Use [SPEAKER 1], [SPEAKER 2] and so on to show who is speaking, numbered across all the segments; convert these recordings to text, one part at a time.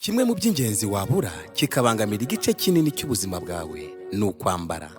[SPEAKER 1] Kimwe mu by'ingenzi wabura kikabangamira igice kinini cy'ubuzima bwawe ni ukwambara.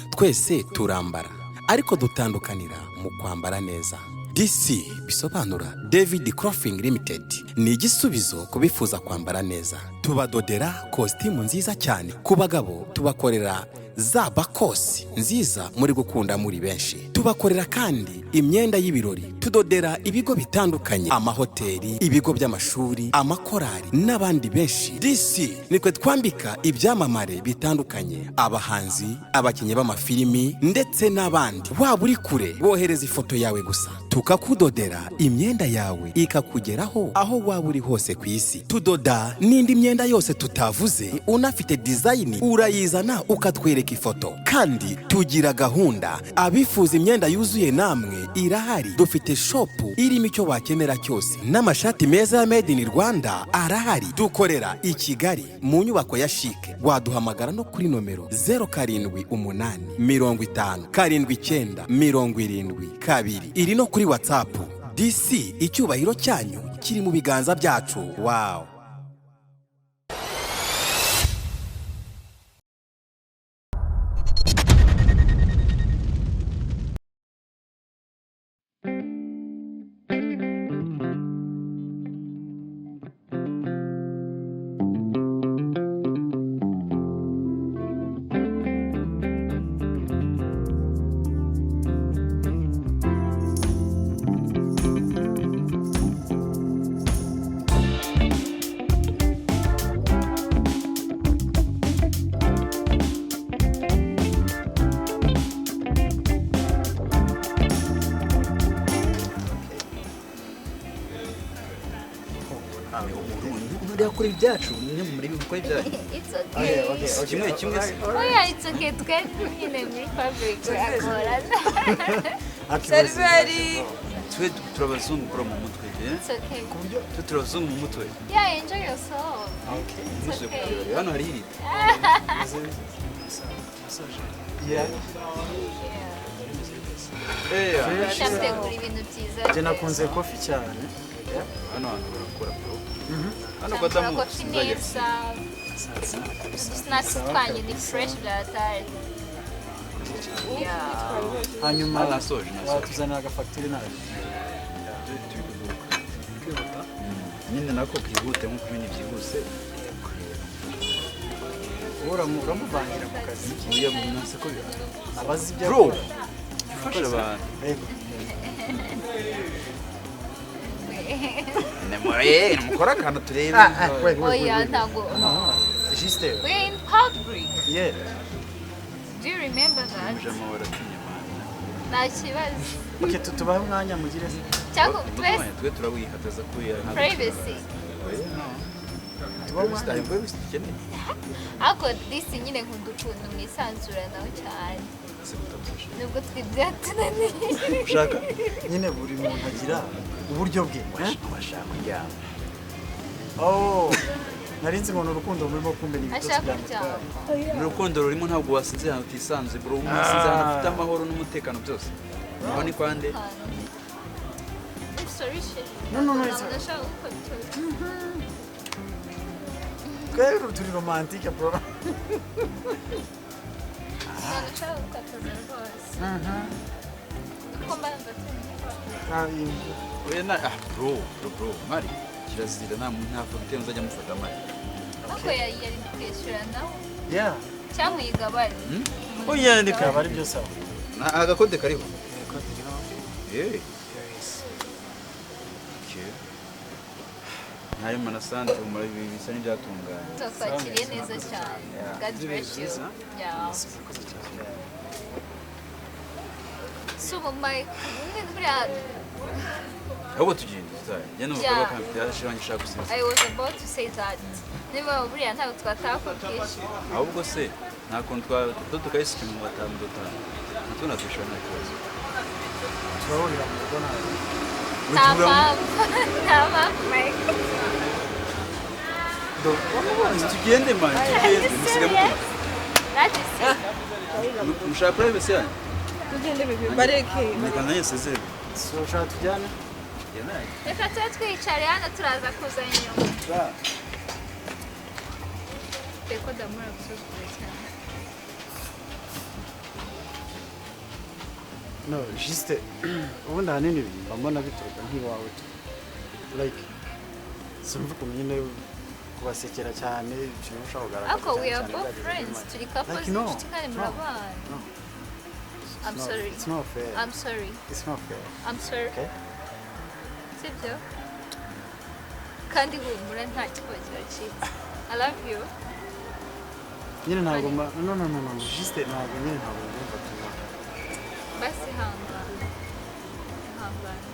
[SPEAKER 1] Twese turambara, ariko dutandukanira mu kwambara neza. DC bisobanura David Clothing Limited ni igisubizo kubifuza kwambara neza. Tubadodera kositimu nziza cyane. Ku bagabo tubakorera za bakosi nziza muri gukunda muri benshi. Tubakorera kandi imyenda y'ibirori. Tudodera ibigo bitandukanye, amahoteli, ibigo by'amashuri, amakorari n'abandi benshi. DC nikwe twambika ibyamamare bitandukanye, abahanzi, abakinnyi b'amafilimi ndetse n'abandi. Waba uri kure, wohereza ifoto yawe gusa tukakudodera imyenda yawe ikakugeraho aho waba uri hose ku isi. Tudoda n'indi myenda yose tutavuze. Unafite design urayizana ukatwereka ifoto. Kandi tugira gahunda, abifuza imyenda yuzuye namwe irahari. Dufite shop irimo icyo wakenera cyose, n'amashati meza ya made in Rwanda arahari. Dukorera i Kigali mu nyubako ya Chic. Waduhamagara no kuri nomero 078 50 79 72. Iri no kuri WhatsApp. DC icyubahiro cyanyu kiri mu biganza byacu. Wow.
[SPEAKER 2] Kuri ibyacu ni muri bikora ibyacu.
[SPEAKER 3] It's okay.
[SPEAKER 2] Okay. Kimwe.
[SPEAKER 3] Oh yeah, it's okay. Tukari nyine muri fabric akora.
[SPEAKER 2] Seriveri. Twe turabazungu kuri mu mutwe.
[SPEAKER 3] It's okay.
[SPEAKER 2] Kubyo turabazungu mu mutwe.
[SPEAKER 3] Yeah, enjoy yourself.
[SPEAKER 2] Okay. It's okay. Hano hari iri. Yeah.
[SPEAKER 3] Ndategura ibintu byiza.
[SPEAKER 4] Je nakunze coffee cyane.
[SPEAKER 2] Hano barakora bro.
[SPEAKER 3] Hano kwadamu nziza. Snatched cyne ni fresh blatari. Yeah.
[SPEAKER 4] Hanyuma watuzanira agafactory nayo.
[SPEAKER 2] Nyine nako kwihute nko kumenya byihuse.
[SPEAKER 4] Uramuvangira mu kazi.
[SPEAKER 2] Uya mu nase ko
[SPEAKER 4] abazi bya
[SPEAKER 2] bro. Fakora abantu. Nemore, mukora kana turebe.
[SPEAKER 3] Oya ntago.
[SPEAKER 4] Juste.
[SPEAKER 3] We're in public.
[SPEAKER 4] Yeah.
[SPEAKER 3] Do you remember that?
[SPEAKER 2] Mujama waratinye
[SPEAKER 3] Nta kibazo.
[SPEAKER 4] Okay, tubahe umwanya mugire.
[SPEAKER 3] Cyangwa
[SPEAKER 2] twe turawihataza kuya nka
[SPEAKER 3] privacy.
[SPEAKER 2] Tubahe umwanya cyane.
[SPEAKER 3] Ako disi nyine nkunda ukuntu mwisanzura nawe cyane. Nubwo twibyatunaniye.
[SPEAKER 4] Ushaka nyine buri muntu agira uburyo bwe.
[SPEAKER 2] Washaka kujya.
[SPEAKER 4] Oh. Narinzi ngo urukundo rurimo kumbe ni bitose
[SPEAKER 3] cyane.
[SPEAKER 2] Urukundo rurimo ntabwo wasinze hano utisanze bro, umusinze hano afite amahoro n'umutekano byose. Aho ni kwande?
[SPEAKER 4] No, it's Kero turi romantique bro.
[SPEAKER 2] Bro, Mari. Kirazira nta foto nzajya mufata mari.
[SPEAKER 3] Ako yari kwishyura nawe.
[SPEAKER 4] Yeah.
[SPEAKER 3] Cyangwa yigabane.
[SPEAKER 4] Oya ndika bari byo sawa.
[SPEAKER 2] Na agakode kariho. Okay. Nayo manasante umara bisa n'ibyatunganye.
[SPEAKER 3] Twakwakiriye neza cyane. God bless you. Yeah. So my
[SPEAKER 2] Ahubwo tugende cyane. Yano bakaba kamfite yashirangishaka gusinza.
[SPEAKER 3] I was about to say that. Niba buriya ntabwo twatakwakisha.
[SPEAKER 2] Ahubwo se nta kontu tukayisika mu batanu dotana. Natuna twishona n'ikibazo.
[SPEAKER 4] Turahurira mu rugo
[SPEAKER 3] nawe. Tama, Mike.
[SPEAKER 2] Tugende man, tugende musiga mukuru.
[SPEAKER 3] That is it.
[SPEAKER 2] Mushaka privacy yanyu?
[SPEAKER 5] Tugende bareke.
[SPEAKER 2] Ndikana yesezere.
[SPEAKER 4] So ushaka tujyane?
[SPEAKER 3] Reka tujye twicare hano turaza kuza inyuma. ifite ko damura gusuzugura cyane.
[SPEAKER 4] No, juste ubundi ahanini mbona bituruka nk'iwawe like simvuga ukuntu nyine kubasekera cyane ikintu ushaka kugaragaza
[SPEAKER 3] Ako we are both friends. Turi couples inshuti kandi murabana. I'm sorry.
[SPEAKER 4] It's not fair.
[SPEAKER 3] I'm sorry.
[SPEAKER 4] It's not fair.
[SPEAKER 3] I'm sorry.
[SPEAKER 4] Okay?
[SPEAKER 3] Sibyo? Kandi humura nta kibazo kiracitse. I love you.
[SPEAKER 4] Nyine ntabwo no juste ntabwo nyine ntabwo ndumva tuba.
[SPEAKER 3] Basi hangana. Hangana.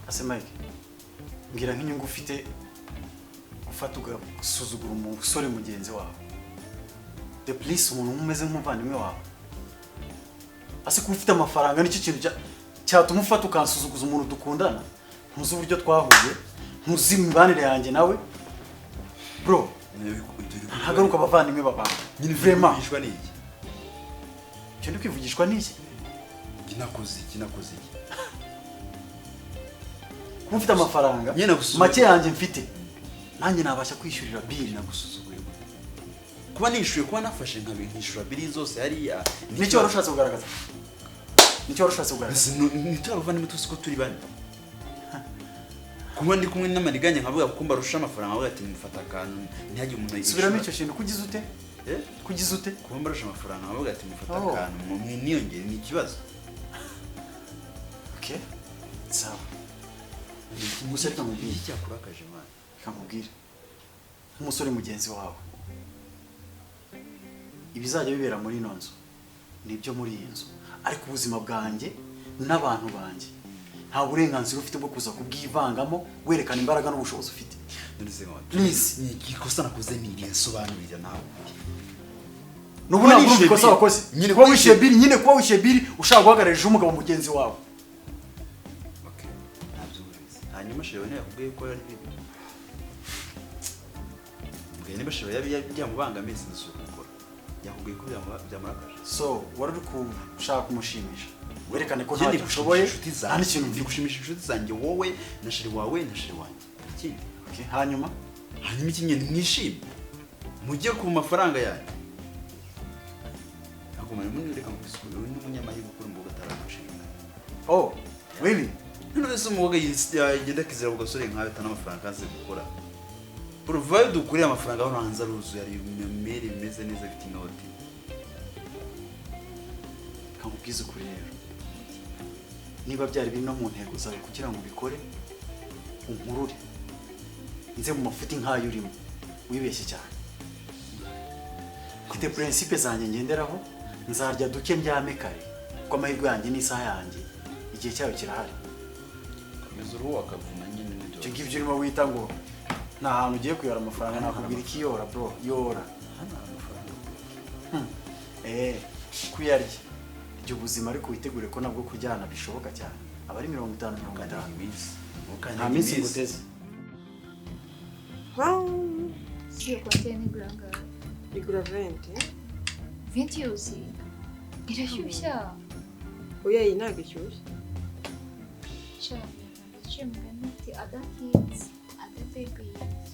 [SPEAKER 4] Ase Mike, mbwira nk'inyungu ufite ufata ugasuzugura umusore mugenzi wawe. The police umuntu umeze nk'umuvandimwe wawe. Ase ko ufite amafaranga nicyo kintu cyatuma ufata ukansuzuguza umuntu dukundana. Ntuzi uburyo twahuye, ntuzi imibanire yanjye nawe. Bro, ntagaruka abavandimwe babana. Nyine vraiment
[SPEAKER 2] kwivugishwa n'iki?
[SPEAKER 4] Cyo ndi kwivugishwa n'iki?
[SPEAKER 2] Kinakoze iki?
[SPEAKER 4] Mufite amafaranga make yanjye mfite nanjye nabasha kwishyurira bill
[SPEAKER 2] nagusuzuguye. Kuba nishuye kuba nafashe nkabishura bill zose hariya
[SPEAKER 4] nicyo warushatse kugaragaza.
[SPEAKER 2] Nicyo abavandimwe tuzi ko turi bane. Kuba ndi kumwe n'amariganya nkavuga ko mbarusha amafaranga avuga ati mufata akantu ntihajye umuntu ayishura.
[SPEAKER 4] Subiramo icyo kintu kugize ute? Kugize ute?
[SPEAKER 2] Kuba mbarusha amafaranga avuga ati mufata akantu mwiyongere ni ikibazo.
[SPEAKER 4] Okay. Sawa. Umusore kamubwira
[SPEAKER 2] iki yakurakaje mwana.
[SPEAKER 4] Kamubwira. Umusore mugenzi wawe. Ibizajya bibera muri ino nzu nibyo muri iyi nzu. Ariko ubuzima bwanjye n'abantu banjye nta burenganzira ufite bwo kuza kubwivangamo werekana imbaraga n'ubushobozi ufite. Please,
[SPEAKER 2] ni ikosa nakoze ni irisobanurira nawe.
[SPEAKER 4] Nubu ntabwo ikosa wakoze. Nyine kuba wishyuye biri ushaka guhagararira umugabo mugenzi wawe.
[SPEAKER 2] Hanyuma shewe ne yakubwiye ko yari bibi. Mbwiye niba shewe yamubangamiye sinzi gukora. Yakubwiye ko byamurakaje.
[SPEAKER 4] So, wari uri kushaka kumushimisha. Werekane ko nta ushoboye. Nta n'ikintu
[SPEAKER 2] mvi gushimisha inshuti zanjye wowe na sheri wawe na sheri wanjye. Ikindi.
[SPEAKER 4] Okay, hanyuma
[SPEAKER 2] ikinyeni mwishime. Mujye ku mafaranga yanyu. Akomanye muri reka mukisukuru n'umunyamahirwe kuri mboga taramushinga.
[SPEAKER 4] Oh, really?
[SPEAKER 2] None se umuboga yigenda kizira ugasore nkawe tana amafaranga kaze gukora. Provide dukuriye amafaranga aho hanze aruzu yari imeri meze neza bifite inoti.
[SPEAKER 4] Kamubwiza ukuri rero. Niba byari bino mu ntego zawe kugira ngo bikore unkurure. Nze mu mafuti nkayo urimo. Wibeshye cyane. Mfite principe zanjye ngenderaho nzarya duke ndyame kare. Ko amahirwe yanjye n'isaha yanjye igihe cyayo kirahari.
[SPEAKER 2] Yuzuru wakavuna nyine n'ibyo.
[SPEAKER 4] Cyo ngibyo urimo wita ngo nta hantu ugiye kuyora amafaranga nakubwira iki yora bro yora.
[SPEAKER 2] Hano amafaranga.
[SPEAKER 4] Kuyarya. Ibyo ubuzima ariko witegure ko nabwo kujyana bishoboka cyane. Abari 50 iminsi. Nta minsi nguteze.
[SPEAKER 3] Sio container iguranga.
[SPEAKER 5] Igura 20.
[SPEAKER 3] 20 yuzi. Irashyushya.
[SPEAKER 5] Oya iyi ntabwo ishyushye.
[SPEAKER 3] Chimganati other kids, other babies.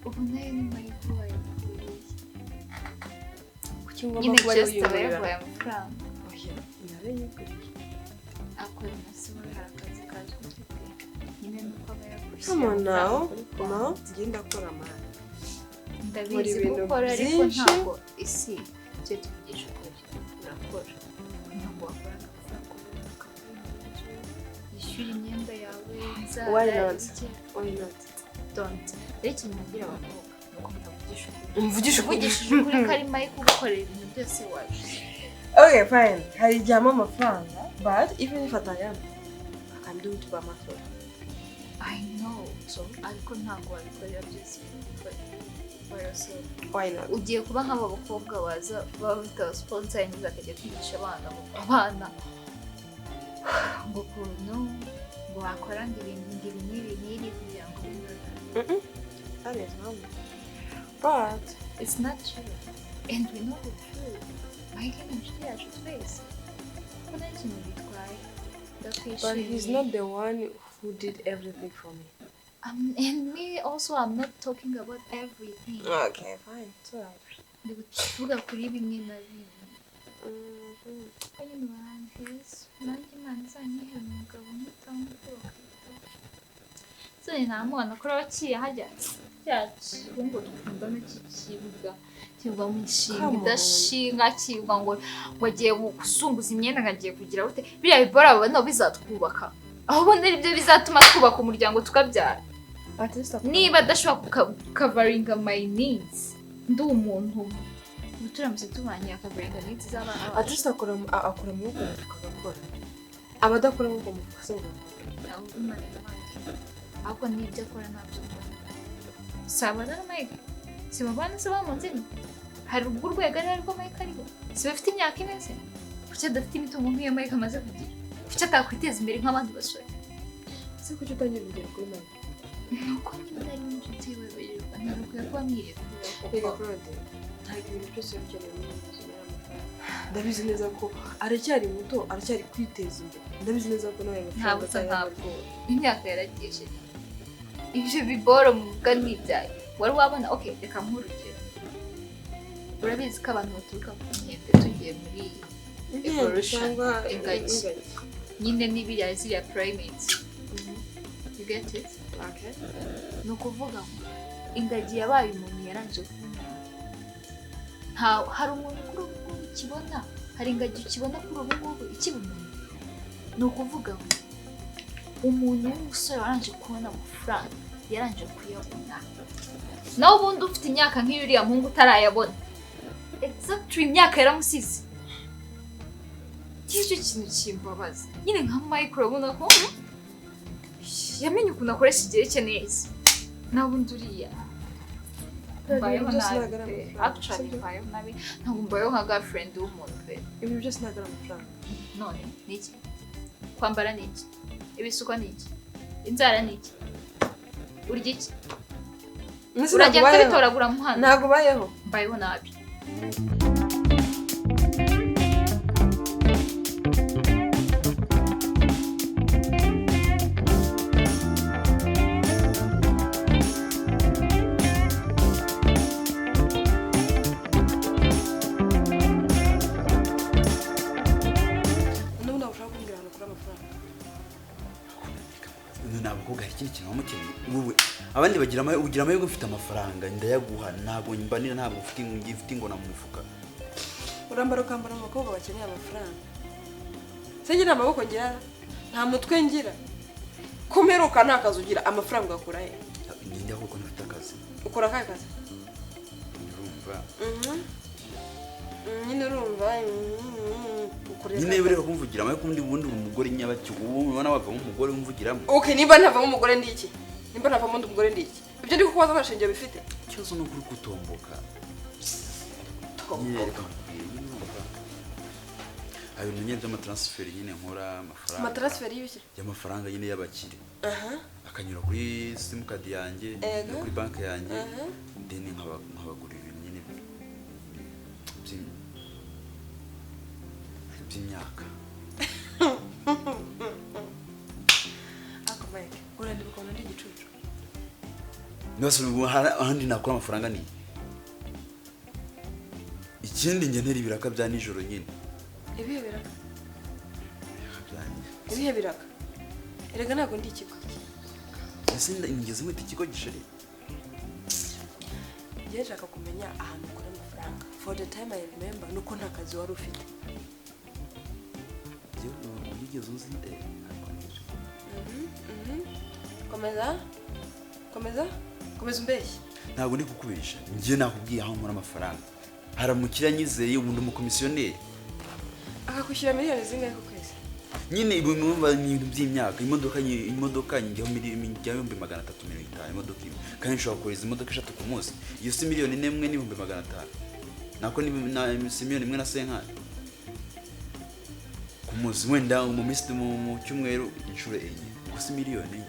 [SPEAKER 3] Ubuneye nyuma y'ikubaye nyine just abayavuye amafaranga.
[SPEAKER 5] Oya, narayiguriye.
[SPEAKER 3] Akora amasomo harakazi kaje ufite. Nyine nuko abayagurisha.
[SPEAKER 5] Come on now. No, ngenda akora amana.
[SPEAKER 3] Ndabizi gukora ariko ntabwo isi cyo tuvugisha ko urakora. Ntabwo wakora amafaranga yishyura imyenda yawe nzara.
[SPEAKER 5] Why not?
[SPEAKER 3] Don't. Rero nabwira abakobwa nuko mutavugisha
[SPEAKER 5] Mvugishije
[SPEAKER 3] ukuri ko ari Mike ugukorera ibintu byose waje.
[SPEAKER 5] Okay, fine. Harijyamo amafaranga, but even if atayama, I can do it by myself.
[SPEAKER 3] I know so ariko ntabwo wabikorera byose for yourself.
[SPEAKER 5] Why not?
[SPEAKER 3] Ugiye kuba nk'aba bakobwa baza bafite sponsor yanyu bakajya kwigisha abana ngo kuntu ngo bakora ibintu n'ibi kugira ngo
[SPEAKER 5] That is wrong. But
[SPEAKER 3] it's not true and we know the truth. Mike and inshuti yacu twese ko nta kintu bitwaye
[SPEAKER 5] but he's not the one who did everything for me.
[SPEAKER 3] And me also, I'm not talking about everything.
[SPEAKER 5] Okay, fine. It's alright.
[SPEAKER 3] Ndi kuvuga kuri bimwe na bimwe. Ayo heza nanjye Imana izanyihe umugabo mutambuka. So namubona ko baciye hajya cyakirungo dukundana kikibuga kivuga mu nshinga idashinga kivuga ngo agiye gusunguza imyenda ngagiye kugira ute biriya bibora babona bizatwubaka aho bonera ibyo bizatuma twubaka umuryango tukabyara niba adashobora covering my needs ndi umuntu turamutse tubanye covering needs z'abana
[SPEAKER 5] at least akora mu yuko tukagakora abadakora mu mufuka se
[SPEAKER 3] ahubwo n'ibyo akora ntabyo sabana na Mike si babana se bamunzini hari ubwo urwego ari rwo Mike ariho si bafite imyaka imeze kuki adafite imitungo nk'iyo Mike amaze kugira kuki atakwiteza imbere nk'abandi basore
[SPEAKER 5] se kuki utangira urugero kuri Mike
[SPEAKER 3] nuko nyine ari inshuti we birirwa ntabwo kuba mwireba
[SPEAKER 5] reka Claude ntabwo ibintu byose bikeneye mu buzima ndabizi neza ko aracyari muto aracyari kwiteza imbere ndabizi neza ko nawe
[SPEAKER 3] ntabwo imyaka yaragiye ibyo biboro muvuga n'ibyaye wari wabona okay reka nk'urugero urabizi ko abantu baturuka ku myembe tugiye muri evolution ingagi nyine n'ibiriya ziriya primates you get it?
[SPEAKER 5] Okay.
[SPEAKER 3] ni ukuvuga ngo ingagi yabaye umuntu yarangije kumenya hari umuntu kuri ubu ngubu ukibona hari ingagi ukibona kuri ubu ngubu ikibumenya ni ukuvuga ngo umuntu w'umusore warangije kubona amafaranga yarangije kuyabona nawe ubundi ufite imyaka nk'iyo uriya muhungu utarayabona exactly imyaka yaramusize icyo kintu kimbabaza nyine nka Mike urabona ko yamenye ukuntu akoresha igihe cye neza nawe ubundi uriya mbayeho nabi actually mbayeho nabi ntabwo mbayeho nka girlfriend w'umuntu pe
[SPEAKER 5] ibintu byose ntabwo ari amafaranga
[SPEAKER 3] none ni iki kwambara ni iki ibisuko ni iki inzara ni iki urya iki uragenda ubitoragura mu muhanda
[SPEAKER 5] ntabwo ubayeho
[SPEAKER 3] mbayeho nabi
[SPEAKER 2] abandi ugira amahirwe ufite amafaranga ndayaguha ntabwo mbanira ntabwo ufite ingona mu mufuka
[SPEAKER 5] urambara ukambara mu bakobwa bakeneye amafaranga se ngira amaboko ngira nta mutwe ngira kumeruka nta kazi ugira amafaranga ugakura he
[SPEAKER 2] ninde ahubwo ntafite akazi
[SPEAKER 5] ukora akahe kazi
[SPEAKER 2] urumva
[SPEAKER 5] nyine urumva
[SPEAKER 2] nyine rero kumvugira amahirwe ubundi uri umugore nyabaki ubona wavamo umugore umvugiramo
[SPEAKER 5] okay niba ntavamo umugore ndi iki nimba navamo undi mugore ndi iki ibyo ndi kukubaza abashingiye bifite
[SPEAKER 2] ikibazo ni ukuri kutomboka ayo ni nyine by'amatransferi nyine nkora amafaranga
[SPEAKER 5] amatransferi y'ibiki
[SPEAKER 2] y'amafaranga nyine y'abakire akanyura kuri simukadi yanjye no kuri banki yanjye deni nkabagura ibintu nyine by'imyaka
[SPEAKER 5] Mike urandika ukuntu ndi igicucu
[SPEAKER 2] nose ahandi nakora amafaranga ni ikindi njye ntera ibiraka bya nijoro nyine
[SPEAKER 5] ibihe biraka ibihe biraka erega ntabwo ndi ikigo
[SPEAKER 2] ese ngeze mwita ikigo gishari
[SPEAKER 5] njye nshaka kumenya ahantu ukora amafaranga for the time I remember nuko nta kazi wari ufite
[SPEAKER 2] yigeze uzi
[SPEAKER 5] komeza umbeshye
[SPEAKER 2] ntabwo ndi kukubesha njye nakubwiye aho nkora amafaranga haramukira nyizeye ubundi umukomisiyoneri
[SPEAKER 5] akakwishyura miliyoni zingahe ku kwezi
[SPEAKER 2] nyine ibumva ibintu by'imyaka imodoka njyaho miliyoni 350 imodoka imwe kandi nshobora kohereza imodoka 3 ku munsi iyo si miliyoni 1 n'ibihumbi 500 nako ni miliyoni 1 na senkani ku munsi wenda mu minsi mu cyumweru inshuro enye ubwo si miliyoni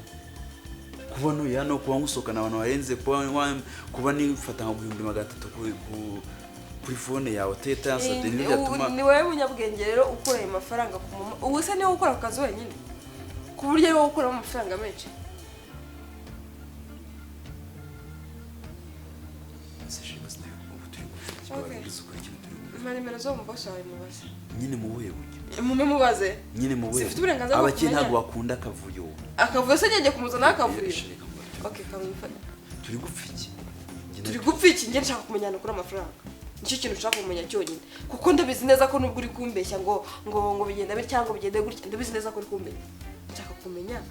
[SPEAKER 2] kubona uya no kuba ngusohokana abantu barenze kuba nifata nka 300 kuri phone yawe teta yasabye n'ibyatuma
[SPEAKER 5] ni wowe munyabwenge rero ukora ayo mafaranga ku mama ubu se niwe ukora akazi wenyine ku buryo wowe ukora amafaranga menshi nimero zo mu boss wawe mubaze
[SPEAKER 2] nyine mu buye buke
[SPEAKER 5] mubaze
[SPEAKER 2] nyine mu buye
[SPEAKER 5] sifite uburenganzira
[SPEAKER 2] abakiri ntabwo bakunda akavuyo
[SPEAKER 5] se ngiye kumuzana akavuyo okay kamufata turi gupfiki ngiye nshaka kumenyana kuri amafaranga nicyo kintu ushaka kumenya cyonyine kuko ndabizi neza ko nubwo uri kumbeshya ngo bigenda biri cyangwa bigende gutya ndabizi neza ko uri kumbeshya nshaka kumenya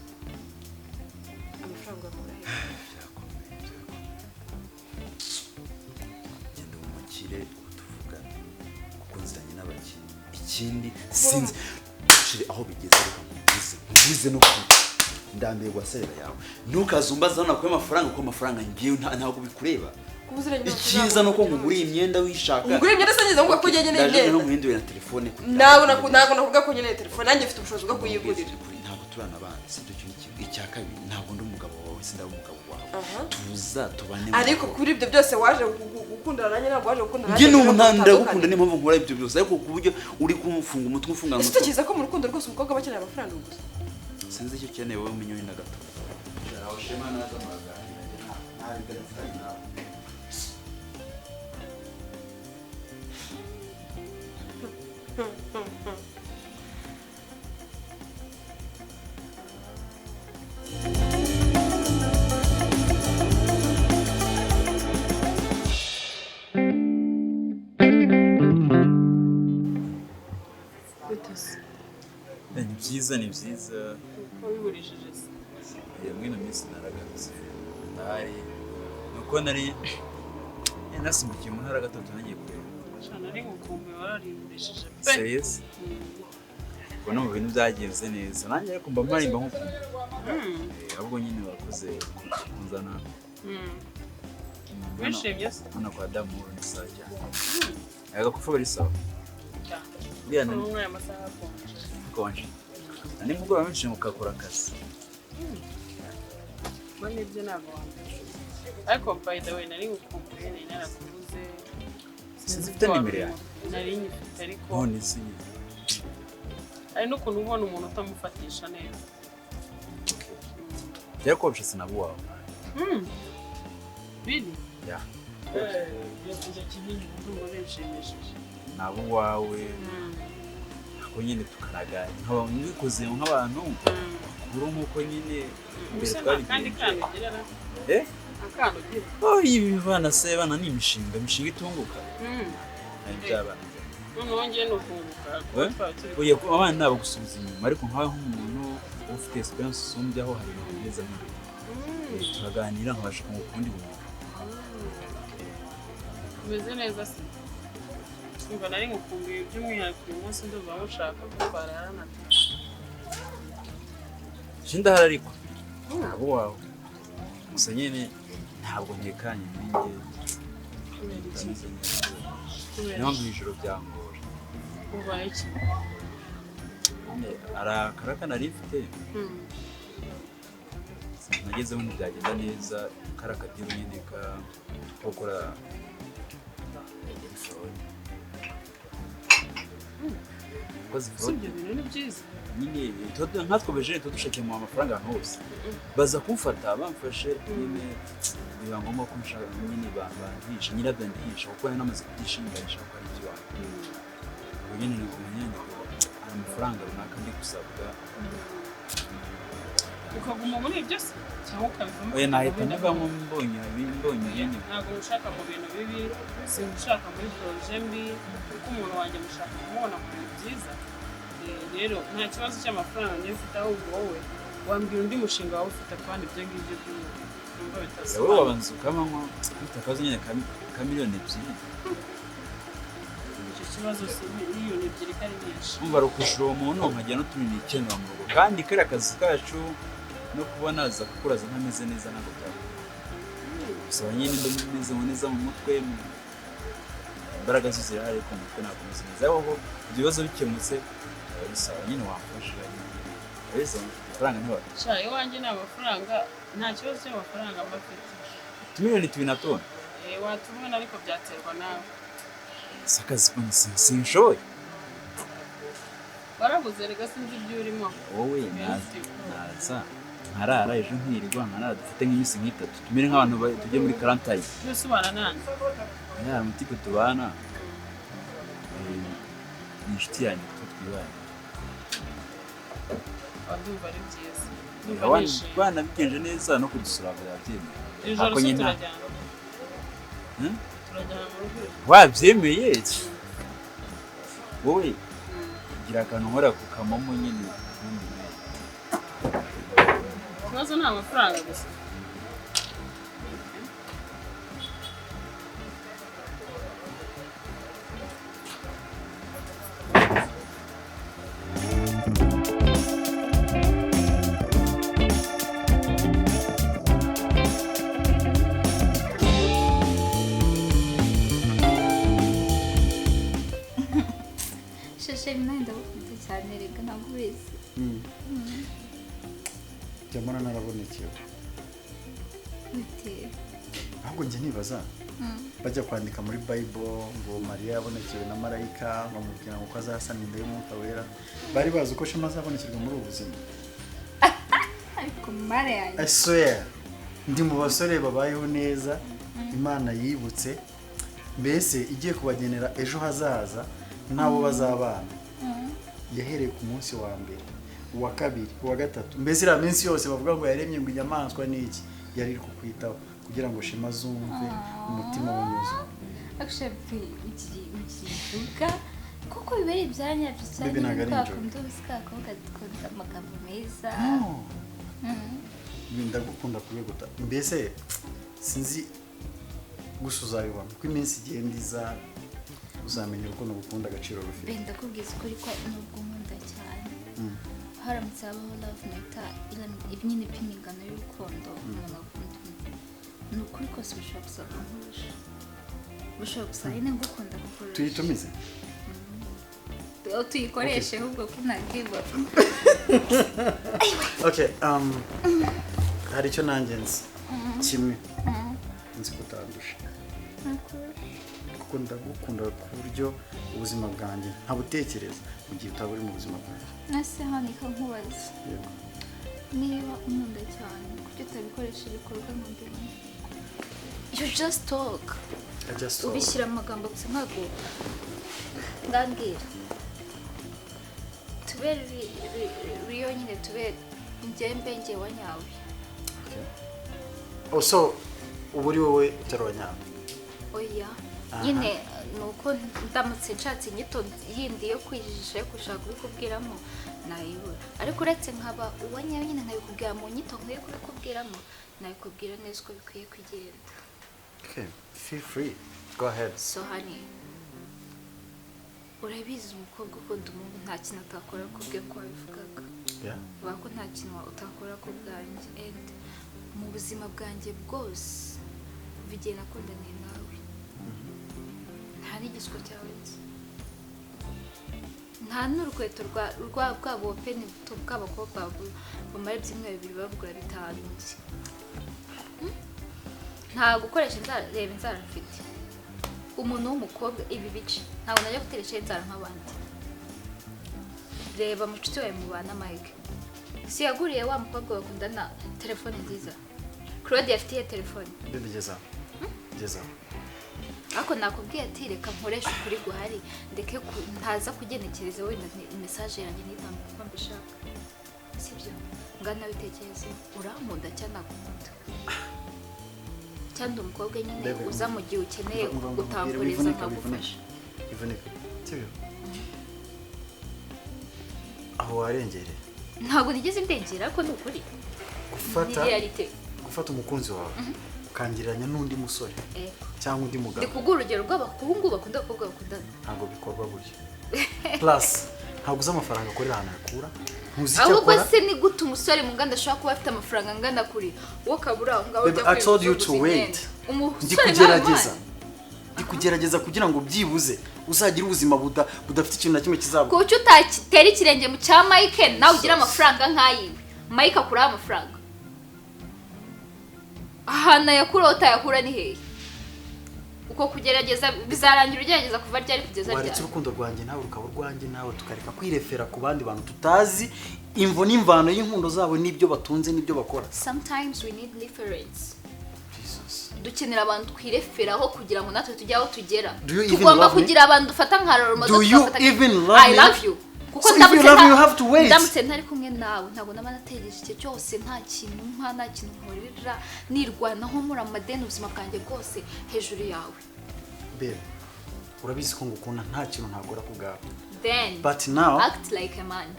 [SPEAKER 5] amafaranga akora
[SPEAKER 2] genda umukire tuvuga kuko nzanye n'abakire ikindi sinzi shiri aho bigeze reka ngize no ndambiye gwaserera yawe ntukazumbaza hano ko amafaranga ko amafaranga ngiye ntabwo bikureba ikiza nuko nguguriye imyenda wishaka
[SPEAKER 5] nguguriye imyenda sanyiza ngo ko ugenge n'imyenda
[SPEAKER 2] no muhindure na telefone
[SPEAKER 5] ntabwo navuga ko nyene telefone nanjye mfite ubushobozi bwo kuyigurira
[SPEAKER 2] ntabwo turana abana sibyo kintu icyakabiri ntabwo ndi umugabo wawe sindaba umugabo wawe tuza tubane
[SPEAKER 5] ariko kuri ibyo byose waje gukundana nanjye ntabwo waje gukundana
[SPEAKER 2] nanjye n'umunanda gukunda n'impamvu nkora ibyo byose ariko ku buryo uri kumufunga umutwe ufunga
[SPEAKER 5] umutwe icyo ko mu rukundo rwose umukobwa bakeneye amafaranga gusa
[SPEAKER 2] sinzi icyo cyane wowe umenye na gato jara oshema naza magana nta bigana
[SPEAKER 6] ni byiza
[SPEAKER 5] wabigurishije se
[SPEAKER 6] yamwe na minsi naragatse ndari nuko nari nasimbukiye mu ntara gatatu nagiye kureba
[SPEAKER 5] cyane ari ngukumbe wararigurishije
[SPEAKER 6] pe yes ubona mu bintu byagenze neza nanjye ariko mba marimba nko ahubwo nyine wakoze kunzana
[SPEAKER 5] wishimye se
[SPEAKER 6] hano kwa damu ni sawa cyane yaga kufa bari sawa buriya ni
[SPEAKER 5] umwe amasaha
[SPEAKER 6] konje ni mugora menshi mukakora akazi
[SPEAKER 5] bane ibyo ntabwo wambere ariko by the way nari ngukumbuye nari narakubuze
[SPEAKER 6] sinzifite nimero yawe
[SPEAKER 5] nari nyifite ariko
[SPEAKER 6] none si
[SPEAKER 5] ari n'ukuntu ubona umuntu utamufatisha neza
[SPEAKER 6] yakobye sinabuwawe
[SPEAKER 5] bili
[SPEAKER 6] ya
[SPEAKER 5] byose kinini ndumva bishimishije
[SPEAKER 6] nabo wawe ko nyine tukaraga nk'abikoze nk'abantu bakuru nk'uko nyine mbere
[SPEAKER 5] kandi gerera akano gira
[SPEAKER 6] ibi bana se bana ni imishinga itunguka byabana
[SPEAKER 5] none wongeye no kunguka
[SPEAKER 6] oya abana nabo gusubiza inyuma ariko nkaho nk'umuntu ufite experience usumbyaho hari ibintu byiza nk'ibi turaganira nkabasha kumukundi buntu
[SPEAKER 5] umeze neza se umva nari ngukumbuye by'umwihariko uyu munsi ndumva mushaka gutwara yaranatse
[SPEAKER 6] ndahari ariko nabo wawe gusa nyine ntabwo nkekanye ninjye niyo ijoro byangora
[SPEAKER 5] umva iki
[SPEAKER 6] arakaraka nari ifite nagezeho ntibyagenda neza karakadiru nyine gukora
[SPEAKER 5] ibyo bintu ni byiza
[SPEAKER 6] nyine nkatwe bejene tudushakiye mu amafaranga ahantu hose baza kumfata bamfashe nyine biba ngombwa ko nshaka nyine bandihisha nyirabyo ndihisha kuko nari namaze kubyishinganisha ko ari iby'iwanyu ubu nyine ni kumenya hari amafaranga runaka ndi gusabwa
[SPEAKER 5] ukaguma muri ibyo se cyangwa ukabivamo
[SPEAKER 6] oya nahita mvamo mbonye ibindi
[SPEAKER 5] ntabwo mushaka mu bintu bibi simushaka muri proje mbi kuko umuntu wanjye mushaka kumubona ku bintu byiza rero nta kibazo cy'amafaranga njye mfite ahubwo wowe wambwira undi mushinga wawe ufite kandi ibyo ngibyo byumva bitasobanura
[SPEAKER 6] wowe wabanza ukamanywa ufite akazi nyine ka miliyoni 2 icyo
[SPEAKER 7] kibazo si miliyoni ebyiri kari nyinshi
[SPEAKER 6] umva rukushura uwo muntu nkajya no tumenya ikenera mu rugo kandi kariya akazi kacu no kubona aza kukuraza ntameze neza ntabwo byakora bisaba nyine ndameze neza mu mutwe imbaraga zo zirahari ariko mu mutwe ntabwo meze neza aho ibyo bibazo bikemutse bisaba nyine wamfasha rero amafaranga ntibafite
[SPEAKER 7] sha iwanjye ni amafaranga nta kibazo cy'amafaranga mbafite
[SPEAKER 6] tumiliyoni 2
[SPEAKER 7] watumwe ariko byaterwa nawe
[SPEAKER 6] sakazi ko sinshoboye
[SPEAKER 7] warabuze rega sinzi ibyo urimo
[SPEAKER 6] wowe naza nkarara ejo nkirirwa nkarara dufite nk'iminsi nk'itatu tumere nk'abantu tujye muri karantayi
[SPEAKER 7] byose ubana nande
[SPEAKER 6] ya mutiko tubana ni inshuti yanjye twibana
[SPEAKER 7] wadumva ari byiza
[SPEAKER 6] abana bigenje neza no kudusura byabyemeye
[SPEAKER 7] ijoro se turajyana turajyana mu rugo
[SPEAKER 6] wabyemeye wowe gira akantu nkora ku kamomo nyine
[SPEAKER 7] ikibazo nta mafaranga gusa
[SPEAKER 3] cyane rega ntabwo ubizi
[SPEAKER 2] Jamana narabonekewe
[SPEAKER 3] bitewe
[SPEAKER 2] ahubwo njye nibaza bajya kwandika muri Bible ngo Mariya yabonekewe na marayika bamubwira ngo ko azasana inda y'umwuka wera bari bazi uko Shema azabonekerwa muri ubu buzima
[SPEAKER 3] ariko mare yanjye
[SPEAKER 2] I swear ndi mu basore babayeho neza Imana yibutse mbese igiye kubagenera ejo hazaza nabo bazabana yahereye ku munsi wa mbere uwa kabiri uwa gatatu mbese ira minsi yose bavuga ngo yaremye ngo inyamaswa n'iki yari kukwitaho kugira ngo Shema zumve umutima w'unyuze
[SPEAKER 3] actually ikivuga kuko bibere ibyanyabyo cyane twakunze ubusika ko kadukunda amagambo meza
[SPEAKER 2] ndagukunda kubeguta mbese sinzi gusa uzabibona ko iminsi igenda iza uzamenya uko nugukunda agaciro rufite
[SPEAKER 3] benda kubwiza ukuri ko nubwo nkunda cyane haramutse habaho love neta nyine ipimingano y'urukundo umuntu akunda ni ukuri kose bishobora gusaba nkurusha bishobora gusaba nyine ngukunda kukurusha
[SPEAKER 2] tuyitumize
[SPEAKER 3] tuyikoreshe ahubwo ko ntabwiba
[SPEAKER 2] okay hari icyo nanjye nzi kimwe nzi kutandusha kuko ndagukunda ku buryo ubuzima bwanjye ntabutekereza mu gihe utaba uri mu buzima bwanjye
[SPEAKER 3] nase hano nkubaza niba unkunda cyane kuko utabikoresha ibikorwa mu mbere you just talk ubishyira amagambo gusa ntabwo ndabwira tube riyo nyine tube njye wanyawe
[SPEAKER 2] so ubu uri wowe utari wanyawe
[SPEAKER 3] oya nyine nuko ndamutse nshatse inyito yindi yo kwijijisha yo gushaka kubikubwiramo nayibura ariko uretse nkaba uwanyawe nyine nkabikubwira mu nyito nkwiye kubikubwiramo nabikubwira neza uko bikwiye kugenda
[SPEAKER 2] okay feel free go ahead
[SPEAKER 3] so honey urabizi umukobwa ukunda umuntu nta kintu atakora kubwe ko wabivugaga bako nta kintu utakora ku bwanjye and mu buzima bwanjye bwose bigiye nakundaniye nawe nta n'igiswa cyawe nzi nta n'urukweto rwabo openi bw'abakobwa bamara ibyumweru bibiri babugura 5 nzi nta gukoresha reba inzara mfite umuntu w'umukobwa ibi bice ntabwo najya guteresha inzara nk'abandi reba mucuti wawe mubana Mike si yaguriye wa mukobwa bakundana telefone nziza Claude yafitiye telefone
[SPEAKER 2] geza
[SPEAKER 3] ako nakubwiye ati reka nkoresha ukuri guhari ndeke ntaza kugenekereza wenda message yanjye nitanga uko mbishaka sibyo ngana bitekereze urankunda cyane nakunda cyangwa umukobwa nyine uza mu gihe ukeneye gutampuriza nkagufasha
[SPEAKER 2] ivunika sibyo aho warengereye
[SPEAKER 3] ntabwo nigeze ndengera ariko ni ukuri
[SPEAKER 2] gufata umukunzi wawe
[SPEAKER 4] ukangiranya n'undi musore cyangwa undi mugabo
[SPEAKER 3] ndi kuguha urugero rw'abahungu bakunda abakobwa bakundana
[SPEAKER 4] ntabwo bikorwa buryo plus ntabwo uzi amafaranga akorera ahantu yakura ntuzi icyo
[SPEAKER 3] ahubwo
[SPEAKER 4] akora
[SPEAKER 3] se ni gute umusore mu nganda ashobora kuba afite amafaranga angana kuri wowe ukabura aho ngaho
[SPEAKER 4] Baby, I told you to wait. Ndi kugerageza kugira ngo byibuze uzagire ubuzima budafite ikintu na kimwe kizaba
[SPEAKER 3] kuki utatera ikirenge mu cya Mike nawe ugira amafaranga nk'ayiwe Mike akuraho amafaranga ahantu yakura utayakura ni hehe uko kugerageza bizarangira ugerageza kuva ryari kugeza ryari
[SPEAKER 4] waretse urukundo rwanjye nawe rukaba urwanjye nawe tukareka kwirefera ku bandi bantu tutazi imvo n'imvano y'inkundo zabo n'ibyo batunze n'ibyo bakora.
[SPEAKER 3] Sometimes we need reference. Dukenera abantu twireferaho kugira ngo natwe tujye aho tugera. Tugomba kugira abantu dufata nka role model.
[SPEAKER 4] Do you even love me?
[SPEAKER 3] I love you. Kuko ndamutse ntari kumwe nawe ntabwo naba nategereje icyo cyose nta kintu nkorera nirwanaho muri amadeni ubuzima bwanjye bwose hejuru yawe.
[SPEAKER 4] Babe, urabizi ko ngukunda nta kintu ntagora ku bwawe.
[SPEAKER 3] Then
[SPEAKER 4] but now
[SPEAKER 3] act like a man.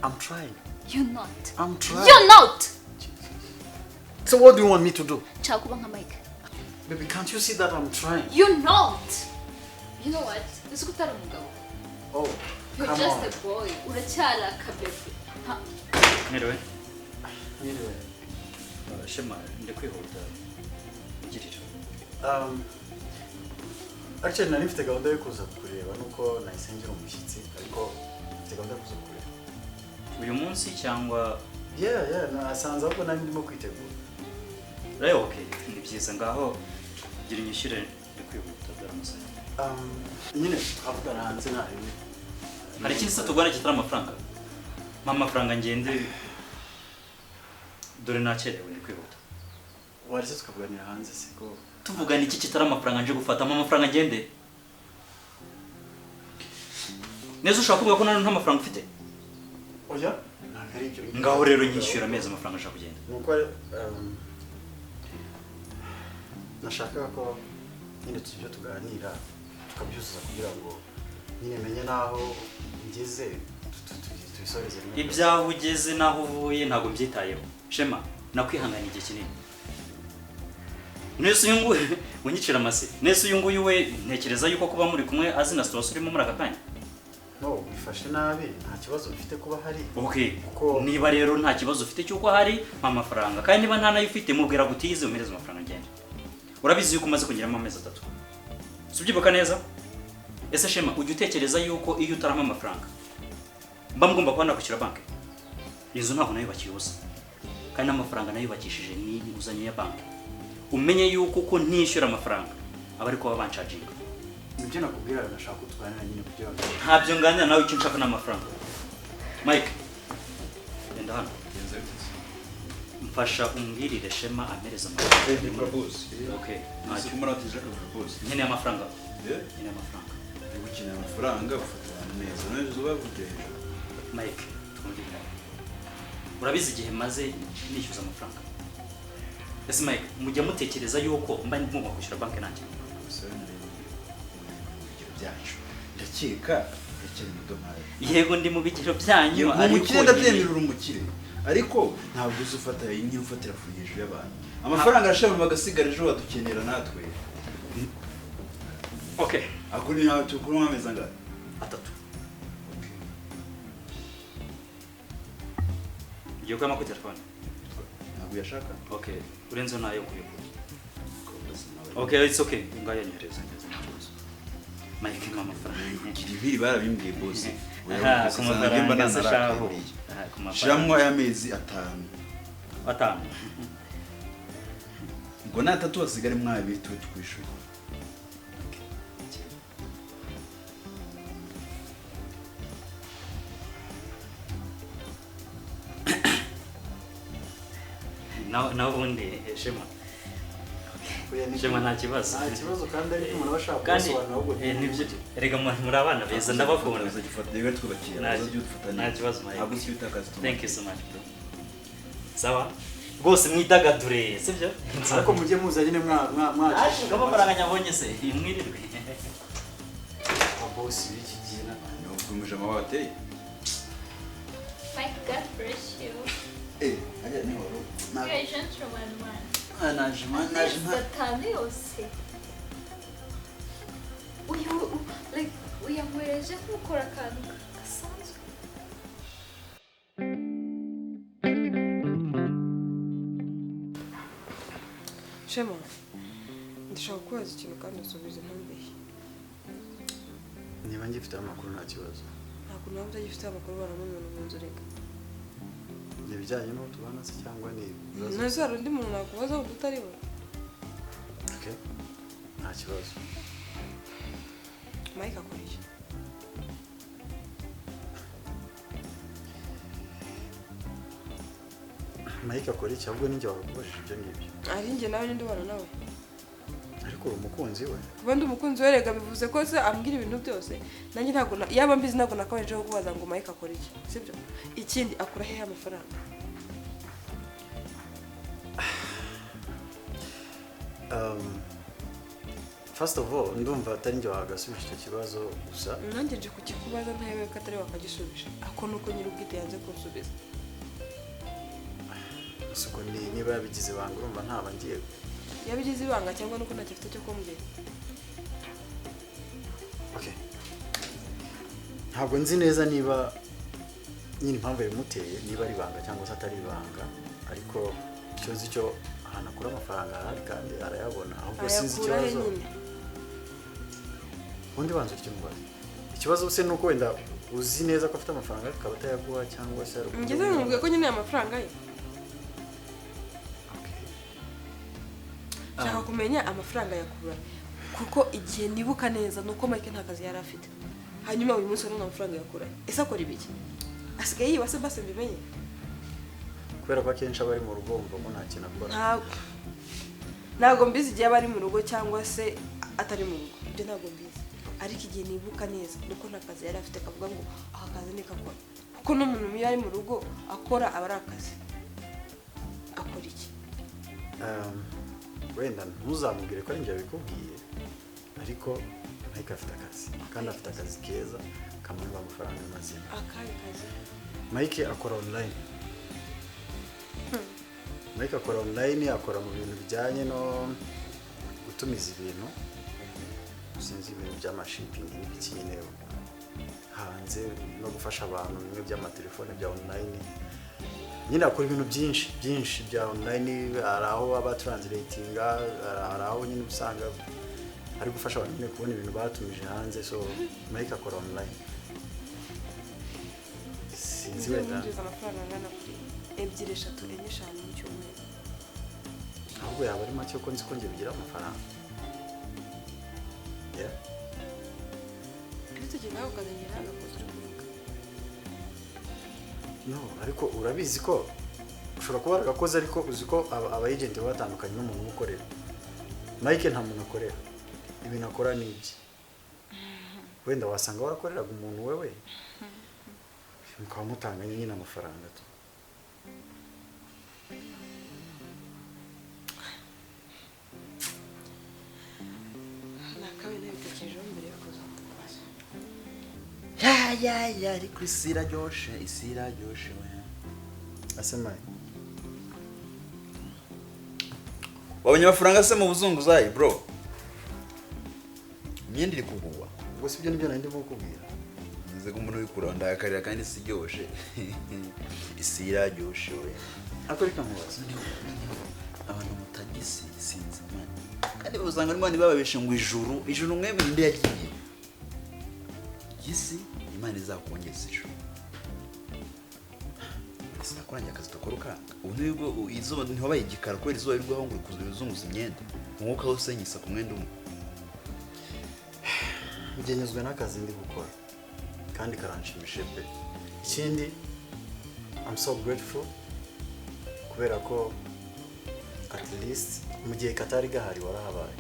[SPEAKER 4] I'm trying.
[SPEAKER 3] You're not.
[SPEAKER 4] I'm trying.
[SPEAKER 3] You're not.
[SPEAKER 4] So what do you want me to do?
[SPEAKER 3] Chakuba nka Mike.
[SPEAKER 4] Baby, can't you see that I'm trying?
[SPEAKER 3] You're not. You know what? This is utari umugabo.
[SPEAKER 4] Oh,
[SPEAKER 3] you're
[SPEAKER 4] come
[SPEAKER 3] just
[SPEAKER 4] on.
[SPEAKER 3] a boy. Uracyara kabebe.
[SPEAKER 6] Anyway.
[SPEAKER 4] Anyway.
[SPEAKER 6] Shema, ndikwihuta. Girira.
[SPEAKER 4] Actually, nari mfite gahunda yo kuza kureba nuko nayisengira umushyitsi ariko mfite gahunda yo kuza kureba.
[SPEAKER 6] Uyu munsi cyangwa
[SPEAKER 4] Yeah, nasanze ahubwo nari ndimo kwitegura.
[SPEAKER 6] Rero okay, ni byiza ngaho gira inyishyure ndikwihuta daramusana.
[SPEAKER 4] Nyine avugana hanze nawe.
[SPEAKER 6] Hari ikindi se tugwana kitara amafaranga. Mama amafaranga ngende dore nakerewe ndikwihuta.
[SPEAKER 4] Wari se tukavuganira hanze siko.
[SPEAKER 6] Tuvugana iki kitara amafaranga nje gufata mama amafaranga ngende. Nezo ushaka kuvuga ko nta mafaranga ufite?
[SPEAKER 4] Oya?
[SPEAKER 6] Ngaho rero nyishyura amezi amafaranga ashaka kugenda.
[SPEAKER 4] Nuko nashakaga ko nyine tujye tuganira tukabyuzuza kugira ngo nyine menye naho ngeze tubisoreze rimwe.
[SPEAKER 6] Ibyaho ugeze naho uvuye ntago mbyitayeho. Shema nakwihangana igihe kinini. Nese uyu nguyu unyicira amase. Nese uyu nguyu we ntekereza yuko kuba muri kumwe azi na situation urimo muri akakanya.
[SPEAKER 4] No, bifashe nabi nta kibazo ufite kuba hari.
[SPEAKER 6] Okay. Niba rero nta kibazo ufite cyuko hari amafaranga kandi niba nta nayo ufite mubwira gutize umereze amafaranga ngende. Urabizi yuko umaze kugeramo amezi 3. Subyibuka neza? Ese Shema ujye utekereza yuko iyo utarama amafaranga mba mugomba kuba nakwishyura banki. Inzu ntabwo nayo bakiyoza. Kandi amafaranga nayo bakishije ni uzanye ya banki. Umenye yuko uko ntishyura amafaranga aba ari ko babancaginga.
[SPEAKER 4] Nibyo nakubwira nashaka kutuganira nyine kugira ngo
[SPEAKER 6] ntabyo nganira nawe icyo nshaka n'amafaranga. Mike enda hano mfasha umbwirire Shema amereza amafaranga.
[SPEAKER 2] Ndi propose.
[SPEAKER 6] Okay.
[SPEAKER 2] Nasi kumara tijaka propose.
[SPEAKER 6] Nyine amafaranga. Nyine amafaranga.
[SPEAKER 2] Ndi gukina amafaranga ufatwa neza. None zuba vudeje.
[SPEAKER 6] Mike twumvikana. Urabizi igihe maze nishyuza amafaranga. Ese Mike mujya mutekereza yuko mba ngomba kwishyura banki nanjye.
[SPEAKER 2] Byacu ndakeka yakiri mudomari.
[SPEAKER 6] Yego ndi mu bigiro byanyu
[SPEAKER 2] ariko ndabyemerera umukire ariko ntabwo uzufata yinyi ufatira fu hejuru y'abantu. Amafaranga arashobora bagasigara ejo badukenera natwe.
[SPEAKER 6] Okay,
[SPEAKER 2] akuri nta cyo kunywa ameza ngari
[SPEAKER 6] 3. Yo kama ku telefone.
[SPEAKER 2] Ntabwo yashaka.
[SPEAKER 6] Okay, urenzo nayo kuyukura. Okay, it's okay. Ngaya nyereza neza. Mike mama faranga.
[SPEAKER 2] Kiribiri barabimbwiye boss.
[SPEAKER 6] Aha, kuma faranga se shaho.
[SPEAKER 2] Shamwa y'amezi 5. Ngo na 3 basigare mwabi twishura.
[SPEAKER 6] Na ubundi Shema. Shema nta kibazo.
[SPEAKER 4] Nta kibazo kandi ariko umuntu bashaka gusobanura ahubwo
[SPEAKER 6] nibyo erega muri abana beza ndabakunda.
[SPEAKER 2] Uzagifata rero twubakira uzajya udufatanya.
[SPEAKER 6] Nta kibazo Mike.
[SPEAKER 2] Ntabwo si utakaza.
[SPEAKER 6] Thank you so much bro. Sawa. Rwose mwidagadure sibyo?
[SPEAKER 4] Ariko mujye muza nyine mwa.
[SPEAKER 6] Ashaka amafaranga nyabonye se imwirirwe.
[SPEAKER 4] Boss biki gina
[SPEAKER 2] N'ubwumuje amawateye.
[SPEAKER 3] Mike, God bless you.
[SPEAKER 2] Ajya ni waro.
[SPEAKER 3] You're a gentleman, man.
[SPEAKER 6] naje
[SPEAKER 3] gatanu yose uyamwereje nk'ukora akantu gasanzwe.
[SPEAKER 5] Shema, ndashaka kubaza ikintu kandi usubize ntumbeshye.
[SPEAKER 4] niba ngifite amakuru nta kibazo.
[SPEAKER 5] Ntabwo nawe utagifite amakuru baramumuntu mu nzu reka.
[SPEAKER 4] Ni ibijyanye n'uwo tubana se cyangwa ni ibibazo?
[SPEAKER 5] Ntazi hari undi muntu nakubaza ngo utariho.
[SPEAKER 4] Okay, nta kibazo.
[SPEAKER 5] Mike akora iki?
[SPEAKER 4] Mike akora iki? Ahubwo ninjye wakubajije ibyo ngibyo.
[SPEAKER 5] Ari njye nawe ninde ubana nawe?
[SPEAKER 4] Ariko uri umukunzi we.
[SPEAKER 5] Kuba ndi umukunzi we rega bivuze ko se ambwira ibintu byose. Nanjye ntabwo yaba mbizi ntabwo nakabajeho kubaza ngo Mike akora iki. Sibyo? Ikindi akura hehe amafaranga?
[SPEAKER 4] First of all, ndumva atari njye wagasubije icyo kibazo gusa.
[SPEAKER 5] Nanjye nje kukikubaza ntawe ko atari wakagisubije. Ako nuko nyir'ubwite yanze kunsubiza.
[SPEAKER 4] Suko niba yabigize banga urumva ntaba ngiye.
[SPEAKER 5] Yabigize ibanga cyangwa nuko ntacyo afite cyo kumbwira.
[SPEAKER 4] Okay. Ntabwo nzi neza niba nyine impamvu yamuteye niba ari ibanga cyangwa se atari ibanga, ariko icyo nzi cyo ahantu akura amafaranga ahari kandi arayabona, ahubwo sinzi ikibazo. Undi banza ukimubaza. Ikibazo se nuko wenda uzi neza ko afite amafaranga akaba atayaguha cyangwa se ari
[SPEAKER 5] ngeze numubwiye ko nyine amafaranga ye. Nshaka kumenya amafaranga yakura kuko igihe nibuka neza nuko Mike nta kazi yari afite. Hanyuma uyu munsi none amafaranga yakura. Ese akora ibiki? Asigaye yiba se base mbimenye.
[SPEAKER 4] Kubera ko akenshi aba ari mu rugo umva ko nta kintu akora.
[SPEAKER 5] Ntabwo mbizi igihe aba ari mu rugo cyangwa se atari mu rugo. Ibyo ntabwo mbizi. Ariko igihe nibuka neza nuko nta kazi yari afite akavuga ngo aka kazi ni kakora. Kuko n'umuntu iyo ari mu rugo akora aba ari akazi. Akora iki?
[SPEAKER 4] Wenda ntuzamubwire ko ari njye wabikubwiye, ariko Mike afite akazi kandi afite akazi keza kamuha amafaranga mazina.
[SPEAKER 5] Akahe kazi?
[SPEAKER 4] Mike akora online. Mike akora online, akora mu bintu bijyanye no gutumiza ibintu, sinzi ibintu by'amashipping n'ibiki nyine hanze, no gufasha abantu bimwe by'amatelefone bya online. Nyine akora ibintu byinshi bya online, hari aho aba translatinga, hari aho nyine usanga ari gufasha abantu nyine kubona ibintu batumije hanze. So Mike akora online. Sinzi wenda
[SPEAKER 5] amafaranga angana kuri 2, 3, 4, 5 mu cyumweru.
[SPEAKER 4] ahubwo yaba ari make ko nzi ko njye bigira amafaranga. Yeah.
[SPEAKER 5] Ariko nawe ukazengera agakoze urumva.
[SPEAKER 4] No, ariko urabizi ko ushobora kuba agakoze ariko uzi ko aba agent batandukanye n'umuntu umukorera. Mike nta muntu akorera. Ibintu akora ni iki? Wenda wasanga warakoreraga umuntu wewe. Mukaba mutanganye nyine amafaranga tu.
[SPEAKER 5] Nakawe nabitekerejeho mbere yo kuza kubaza.
[SPEAKER 2] Ya ariko isi iraryoshe we.
[SPEAKER 4] Asema
[SPEAKER 2] Wabonye amafaranga se mu buzunguzayi bro? Imyenda iri kugurwa.
[SPEAKER 4] ubwo sibyo nibyo nari ndimo kukubwira.
[SPEAKER 2] Nze ko umuntu uri kuranda akarira kandi isi ryoshe. Isi iraryoshe we.
[SPEAKER 4] Ako reka nkubaza.
[SPEAKER 2] Abantu mutagisi sinzi man. Kandi uzanga n'imana bababeshe ngo ijuru mwemwe nde yagiye. Gisi imana izakongeza ijuru. Sinakoranye akazi tukoroka. Ubu nibwo izuba niho bayigikara ko izuba rirwaho ngo kuzunguza imyenda. Umwuka wose nyisa ku mwenda umwe.
[SPEAKER 4] Ngenyezwe n'akazi ndi gukora kandi karanshimishije pe. Ikindi I'm so grateful kubera ko at least mu gihe katari gahari warahabaye.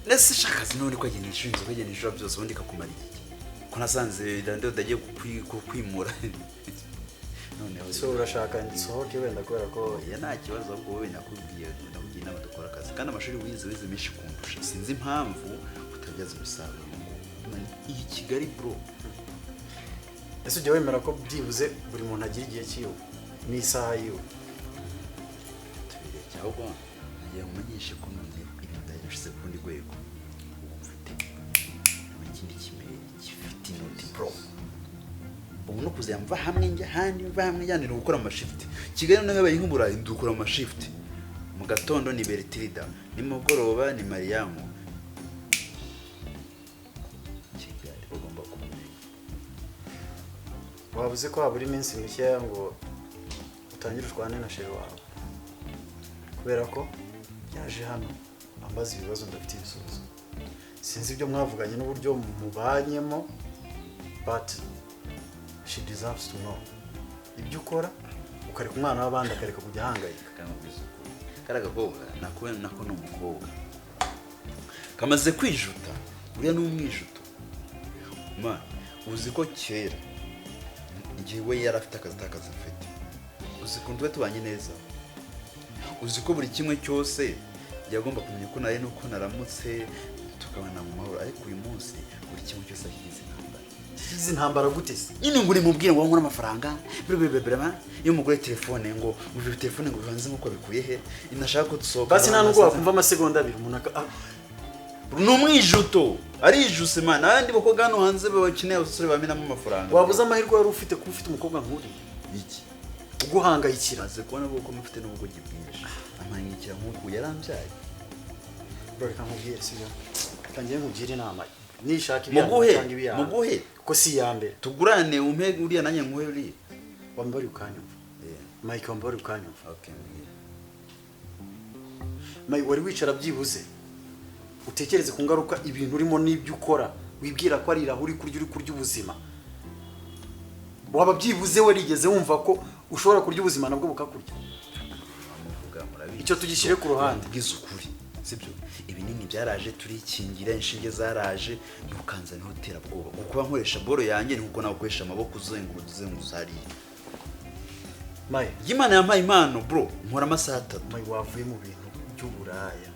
[SPEAKER 2] Nese shakazi none ko agenda inshinzo ko agenda inshuro byose ubundi kakumara iki. Ko nasanze ndande dagiye kwimura. None
[SPEAKER 4] So urashaka nsohoke wenda kubera ko
[SPEAKER 2] ya nta kibazo ahubwo wowe nakubwiye n'abadukora akazi kandi amashuri wize menshi kundusha sinzi impamvu utabyaza umusaruro. Iyi Kigali bro.
[SPEAKER 4] ese ujya wemera ko byibuze buri muntu agira igihe cyiwe n'isaha yiwe.
[SPEAKER 2] ahubwo nagiye mumenyeshe ko none ibintu byarushize ku rundi rwego ubu mfite ikindi kimeri gifite inoti pro ubu no kuzamva hamwe njya handi mva hamwe yanira gukora amashift Kigali nawe bayi nk'uburayi ndukora amashift mu gatondo ni Bertilda ni mugoroba ni Mariamu Kigali ugomba kumenya
[SPEAKER 4] wabuze ko habura iminsi mike ngo utangire urwane na sheri wawe kubera ko yaje hano ambaza ibibazo ndafite ibisubizo sinzi ibyo mwavuganye n'uburyo mubanyemo but she deserves to know ibyo ukora ukareka umwana w'abandi akareka kujya ahangayika
[SPEAKER 2] karaga koga nako no mukobwa kamaze kwijuta uriya n'umwijuto man uzi ko kera igihe we yarafite akazi afite uzi ko ndwe tubanye neza uzi ko buri kimwe cyose yagomba kumenya ko nari nuko naramutse tukabana mu mahoro ariko uyu munsi buri kimwe cyose akigize
[SPEAKER 4] izi ntambara gute se
[SPEAKER 2] nyine ngo uri mubwire ngo nkora amafaranga brebrebrebema iyo mugure telefone ngo uje telefone ngo ubanze nkuko bikuye he inashaka ko dusohoka
[SPEAKER 4] basi nta nubwo wakumva amasegonda abiri umuntu
[SPEAKER 2] n'umwijuto arijuse man abandi bakobwa hano hanze bakeneye abasore bamenamo amafaranga
[SPEAKER 4] wabuze amahirwe wari ufite kuba ufite umukobwa nk'uri
[SPEAKER 2] iki
[SPEAKER 4] uguhangayikira
[SPEAKER 2] aze kubona ko mufite n'ubwo gibwinshi amanyikira nk'uko yarambyaye
[SPEAKER 4] reka nkubwire sibyo tangiye nkugire inama nishaka
[SPEAKER 2] muguhe
[SPEAKER 4] ko si ya mbere
[SPEAKER 2] tugurane umpe uriya nanye nkuhe uriya
[SPEAKER 4] wambari ukanyumva Mike wambari ukanyumva
[SPEAKER 2] okay
[SPEAKER 4] Mike wari wicara byibuze utekereze ku ngaruka ibintu urimo n'ibyo ukora wibwira ko ari irahuri uri kurya ubuzima waba byibuze warigeze wumva ko ushobora kurya ubuzima nabwo bukakurya icyo tugishyire ku ruhande
[SPEAKER 2] bw'izukuri sibyo ibinini byaraje turikingira inshinge zaraje ntukanza ntutera bwoba kuko nkoresha boro yanjye nkuko nakoresha amaboko uzenguza hariya
[SPEAKER 4] Mike
[SPEAKER 2] Imana yampaye impano bro nkora amasaha 3
[SPEAKER 4] Mike wavuye mu bintu by'uburaya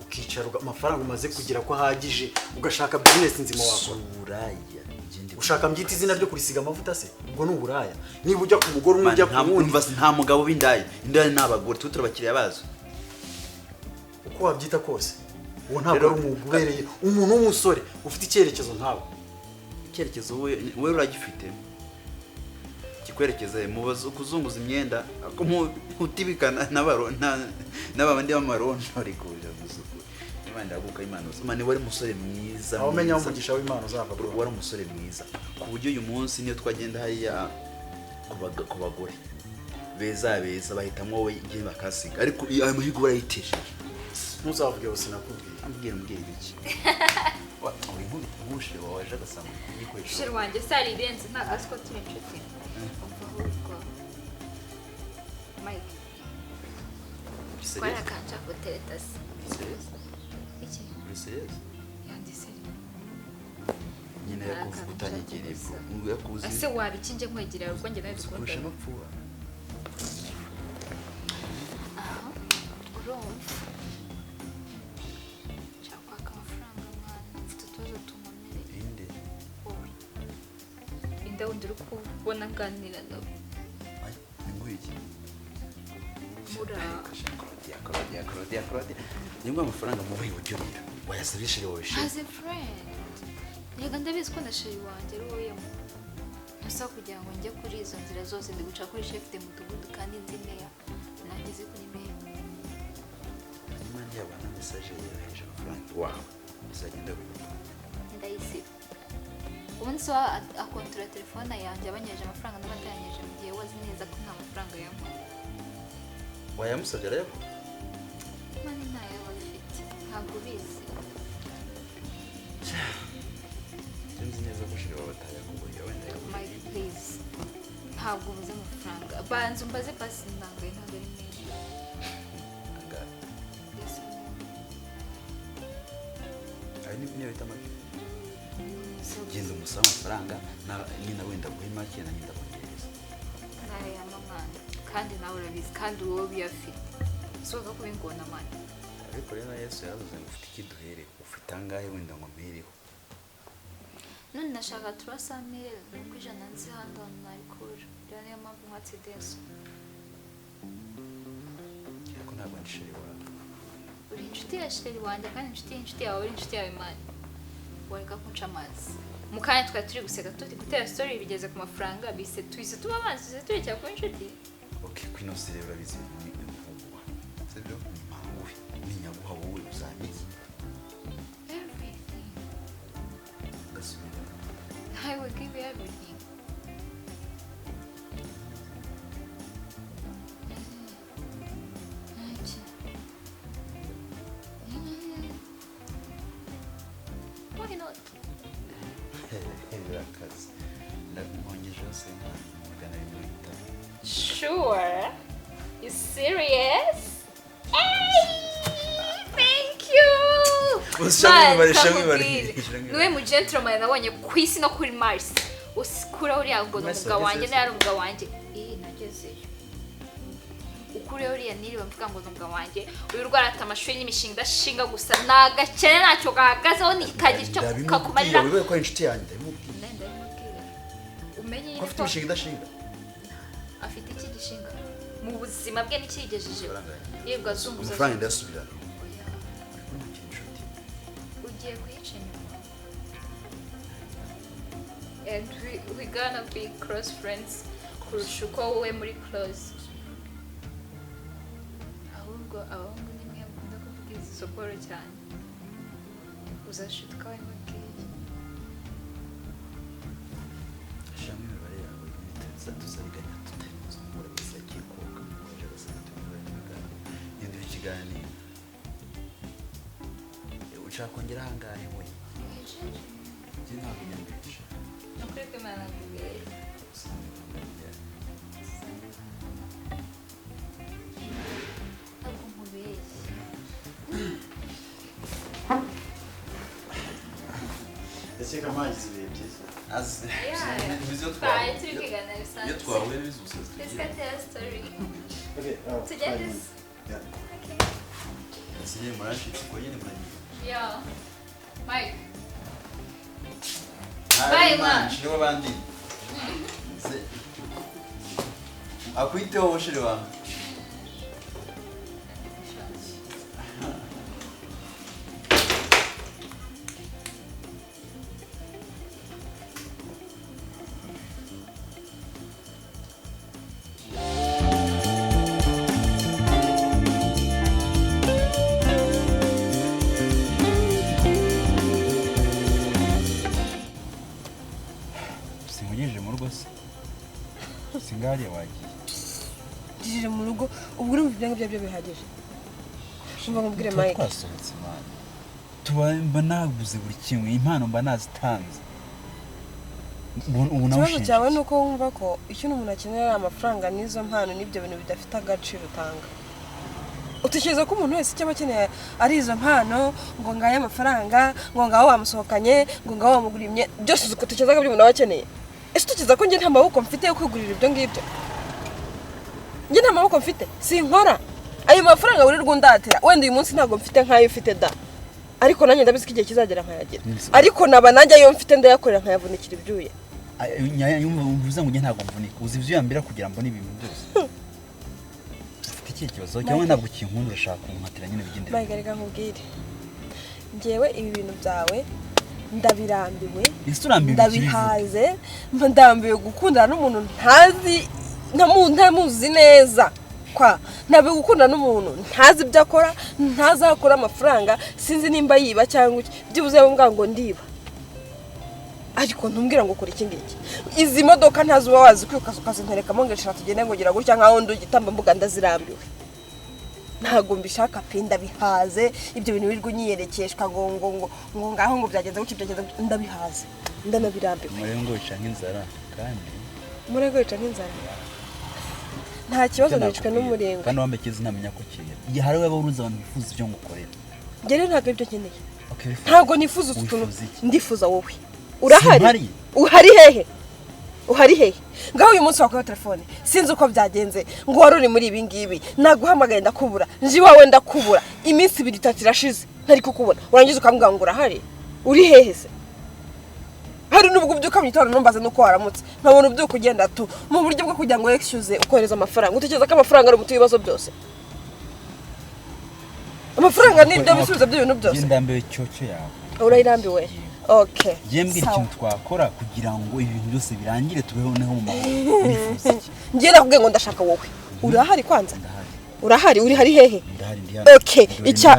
[SPEAKER 4] ukicara amafaranga umaze kugira ko ahagije ugashaka business nzima wakora
[SPEAKER 2] uburaya
[SPEAKER 4] ushaka mbyita izina ryo kurisiga amavuta se ubwo ni uburaya niba ujya ku mugore umwe ujya ku wundi
[SPEAKER 2] nta mugabo b'indaya indaya n'abagore tutura bakiriya bazo
[SPEAKER 4] uko wabyita kose uwo ntabwo ari umwuga ubereye umuntu w'umusore ufite icyerekezo ntawe
[SPEAKER 2] icyerekezo we uragifite kikwerekeza mubazo kuzunguza imyenda utibikana n'abandi b'amarondo ariko bivuze Imana ndaguka Imana uzumane wari musore mwiza
[SPEAKER 4] aho menya umugisha w'Imana uzava bro
[SPEAKER 2] wari umusore mwiza ku buryo uyu munsi niyo twagenda hariya ku bagore beza bahitamo wowe igihe bakasiga ariko ayo mahigo barayitesha
[SPEAKER 4] ntuzavuge hose nakubwiye
[SPEAKER 2] ambwira iki wa uri nk'umushe waje agasanga yikoresha
[SPEAKER 3] sheri wanjye sari irenze ntabwo asiko turi inshuti Mike kwara kanja koteretasi iki
[SPEAKER 2] Serious
[SPEAKER 3] yandise
[SPEAKER 2] nyine yakuvuga utanyegereye ngo yakuzi
[SPEAKER 3] ase wabikinje nkwegerera uko ngenda
[SPEAKER 2] kurusha
[SPEAKER 3] bikunda
[SPEAKER 2] amapfuba
[SPEAKER 3] urumva cyangwa amafaranga mwana mfite utubazo tumunere
[SPEAKER 2] inde
[SPEAKER 3] wowe inda wundi uri kubona nganira nabo
[SPEAKER 2] ay ngwiki
[SPEAKER 3] mura
[SPEAKER 2] Claudia nimba amafaranga mu buhe buryo rero wayasabishije wowe she
[SPEAKER 3] as a friend yega ndabizi ko na sheri wanjye ari wowe mu nasa kugira ngo njye kuri izo nzira zose ndi guca kuri chef de mudugudu kandi nzi meya nageze kuri meya
[SPEAKER 2] nyuma y'abana message yohereje amafaranga wow bizagenda gute
[SPEAKER 3] ndayisiba ubundi so akontora telefone yanjye abanyeje amafaranga n'abatanyeje mu gihe wazi neza ko nta mafaranga yamuha
[SPEAKER 2] wayamusabye ariko
[SPEAKER 3] mani ntayo bafite ntabwo ubizi
[SPEAKER 2] nzi neza ko shira bataya kugurira wenda
[SPEAKER 3] Mike please ntabwo ubuze amafaranga banza umbaze pasi ntangaye ntabwo ari menshi
[SPEAKER 2] anga
[SPEAKER 3] yes
[SPEAKER 2] ari niyo bita make genda umusaba amafaranga nyina wenda guhe make na nyina bongereza
[SPEAKER 3] nayo yamamana kandi nawe urabizi kandi wowe biyafite soka kuba ingona mani
[SPEAKER 2] ariko rero Yesu yavuze ngo ufite ikiduhere ufite angahe wenda ngo mpereho
[SPEAKER 3] none nashaka turasamire nuko ijana nzi handi hantu nabikura rero niyo mpamvu mwatse deso
[SPEAKER 2] ariko ntabwo sheri wawe
[SPEAKER 3] uri inshuti ya sheri wanjye kandi inshuti yawe uri inshuti yawe mani wareka kunca amazi mu kanya twari turi guseka turi gutera story bigeze ku mafaranga bise twise tuba amazi twise turekera kuba inshuti
[SPEAKER 2] okay kwino sire urabizi ni mfungwa sibyo mpawe ni nyaguha wowe uzamiki
[SPEAKER 3] everything
[SPEAKER 2] gasubira
[SPEAKER 3] I will give you everything why not
[SPEAKER 2] birakaze ndakongejeho se magana abiri mirongo itanu
[SPEAKER 3] sure you serious thank you niwe mu gentleman nabonye ku isi no kuri Mars usikura uriya ngo n'umugabo wanjye n'ari umugabo wanjye nagezeyo ukuri uriya niri bamvuga ngo n'umugabo wanjye uyu rwarata amashuri n'imishinga idashinga gusa nagakene ntacyo gahagazeho nikagira icyo kakumarira
[SPEAKER 2] wiwe ko inshuti yanjye
[SPEAKER 3] umenye
[SPEAKER 2] ko afite imishinga idashinga
[SPEAKER 3] afite iki gishinga mu buzima bwe n'ikigejeje yebwa azunguza
[SPEAKER 2] amafaranga ndasubira
[SPEAKER 3] ugiye kuyica inyuma and we gonna be close friends kurusha uko wowe muri close ahubwo abahungu ni mwe mukunda kuvuga izi soporo cyane uzashutuka we mubwiye
[SPEAKER 2] shamwe imibare yawe tuzabiganya tutayimuza umugore wese agiye koga waje agasanga tumubare n'ibiganiro yendera ikiganiro ushaka kongera ahangahe we njye ntabwo nyambisha
[SPEAKER 3] nukuri ko imana nakubwiye ntabwo nkubeshye
[SPEAKER 4] ese kamagize ibihe byiza
[SPEAKER 3] twari turi kwiganira bisanzwe
[SPEAKER 2] iyo twahuye bizusaza
[SPEAKER 3] let's get the story
[SPEAKER 4] okay
[SPEAKER 3] to get this
[SPEAKER 2] sinye murashitse ko nyine muranyine
[SPEAKER 3] yeah Mike
[SPEAKER 2] bye man shiro bandi akwiteho woshiri wangu
[SPEAKER 6] sinkugejeje mu rugo se singariye wagiye
[SPEAKER 5] ngirije mu rugo ubwo urumva ibyo ngibyo byo bihagije umva nkubwire Mike
[SPEAKER 6] twasohotse imana tuba mba naguze buri kimwe impano mba nazitanze ubu
[SPEAKER 5] ikibazo cyawe ni uko wumva ko icyo umuntu akenera ari amafaranga n'izo mpano n'ibyo bintu bidafite agaciro utanga utekereza ko umuntu wese icyo aba akeneye ari izo mpano ngo ngaye amafaranga ngo ngaho wamusohokanye ngo ngaho wamugurimye byose uzi ko utekereza ko ibyo umuntu aba akeneye ese utekereza ko njye nta maboko mfite yo kwigurira ibyo ngibyo njye nta maboko mfite sinkora ayo mafaranga wirirwa undatira wenda uyu munsi ntabwo mfite nk'ayo ufite da ariko nanjye ndabizi ko igihe kizagera nkayagira ariko naba nanjye ayo mfite ndayakorera nkayavunikira ibyuya
[SPEAKER 6] uvuze ngo njye ntabwo mvunika uzi ibyo yambira kugira ngo n'ibintu byose ufite ikihe kibazo cyangwa ntabwo ukinkunda urashaka kumpatira nyine bigendera
[SPEAKER 5] Mike reka nkubwire njyewe ibi bintu byawe ndabirambiwe ndabihaze ndambiwe gukundana n'umuntu ntamuzi neza kwa nabe gukundana n'umuntu ntazi ibyo akora ntazakora amafaranga sinzi nimba yiba cyangwa byibuze ngo ndiba ariko ntumbwira ngo ukora iki ngiki izi modoka ntazi uba wazi kwikaza ukazinterekamo ngo eshatu tugende ngo gira gutya nkaho ndi igitamba mbuga ndazirambiwe ntago mbishaka pe ndabihaze ibyo bintu birirwa unyiyerekeshwa ngo ngaho ngo byagenze gutya byagenze ndabihaze ndanabirambiwe
[SPEAKER 6] murengo wica nk'inzara kandi
[SPEAKER 5] murengo wica nk'inzara nta kibazo nicwe n'umurengo
[SPEAKER 6] kandi wambaye kizi ntamenya ko kiri igihe hari waba uruzi abantu bifuza ibyo ngukorera
[SPEAKER 5] ngere ntabwo ibyo nkeneye ntabwo nifuza utuntu ndifuza wowe urahari uhari hehe ngaho uyu munsi wakorewe telefone sinzi uko byagenze ngo wari uri muri ibi ngibi naguhamagaye ndakubura nzi wawe ndakubura iminsi 2-3 irashize ntari kukubona urangiza ukambwira ngo urahari uri hehe se hari n'ubwo ubyuka mu gitondo numbaza nuko waramutse nkabona ubyuka ugenda tu mu buryo bwo kugira ngo excuse ukohereza amafaranga utekereza ko amafaranga ari umuti w'ibibazo byose amafaranga ni nda bisubiza by'ibintu byose
[SPEAKER 6] ndambiwe cyoco yawe
[SPEAKER 5] urayirambiwe okay
[SPEAKER 6] yembwira ikintu twakora kugira ngo ibintu byose birangire tubeho neho mu mahoro bifuza iki
[SPEAKER 5] ngiye nakubwiye ngo ndashaka wowe urahari kwanza urahari uri hari hehe
[SPEAKER 6] ndahari ndi hano
[SPEAKER 5] okay icya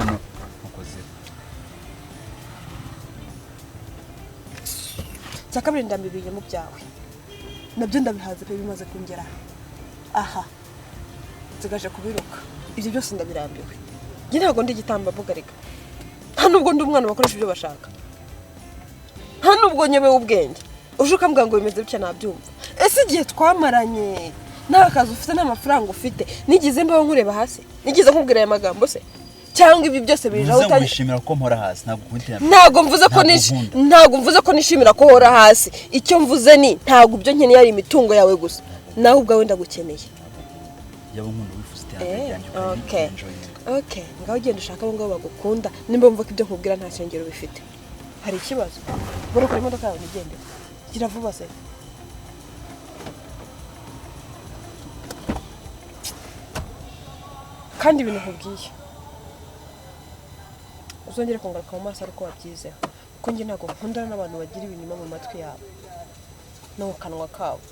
[SPEAKER 5] cyakabiri ndambibiye mu byawe nabyo ndabihaze pe bimaze kungera aha zigaje kubiruka ibyo byose ndabirambiwe ngi ntago ndi gitamba bugarika nta nubwo ndi umwana bakoresha ibyo bashaka nta nubwo nyebewe ubwenge uje ukambwira ngo bimeze bityo nabyumva ese igihe twamaranye nta kazi ufite n'amafaranga ufite nigize mbaho nkureba hasi nigize nkubwira aya magambo se cyangwa ibi byose bijaho
[SPEAKER 6] utanyishimira ko mpora hasi
[SPEAKER 5] ntabwo mvuze ko nishimira ko hora hasi icyo mvuze ni ntabwo ibyo nkeneye ari imitungo yawe gusa nawe ubwawe ndagukeneye
[SPEAKER 6] yabo nkunda wifuza
[SPEAKER 5] okay ngaho ugenda ushaka abo ngabo bagukunda nimba wumva ko ibyo nkubwira nta shingiro bifite hari ikibazo bora kuri imodoka yawe nigende gira vuba se kandi ibintu nkubwiye uzongere kungaruka mu maso ariko wabyizeho kuko njye ntabwo nkundana n'abantu bagira ibinyoma mu matwi yabo no mu kanwa kabo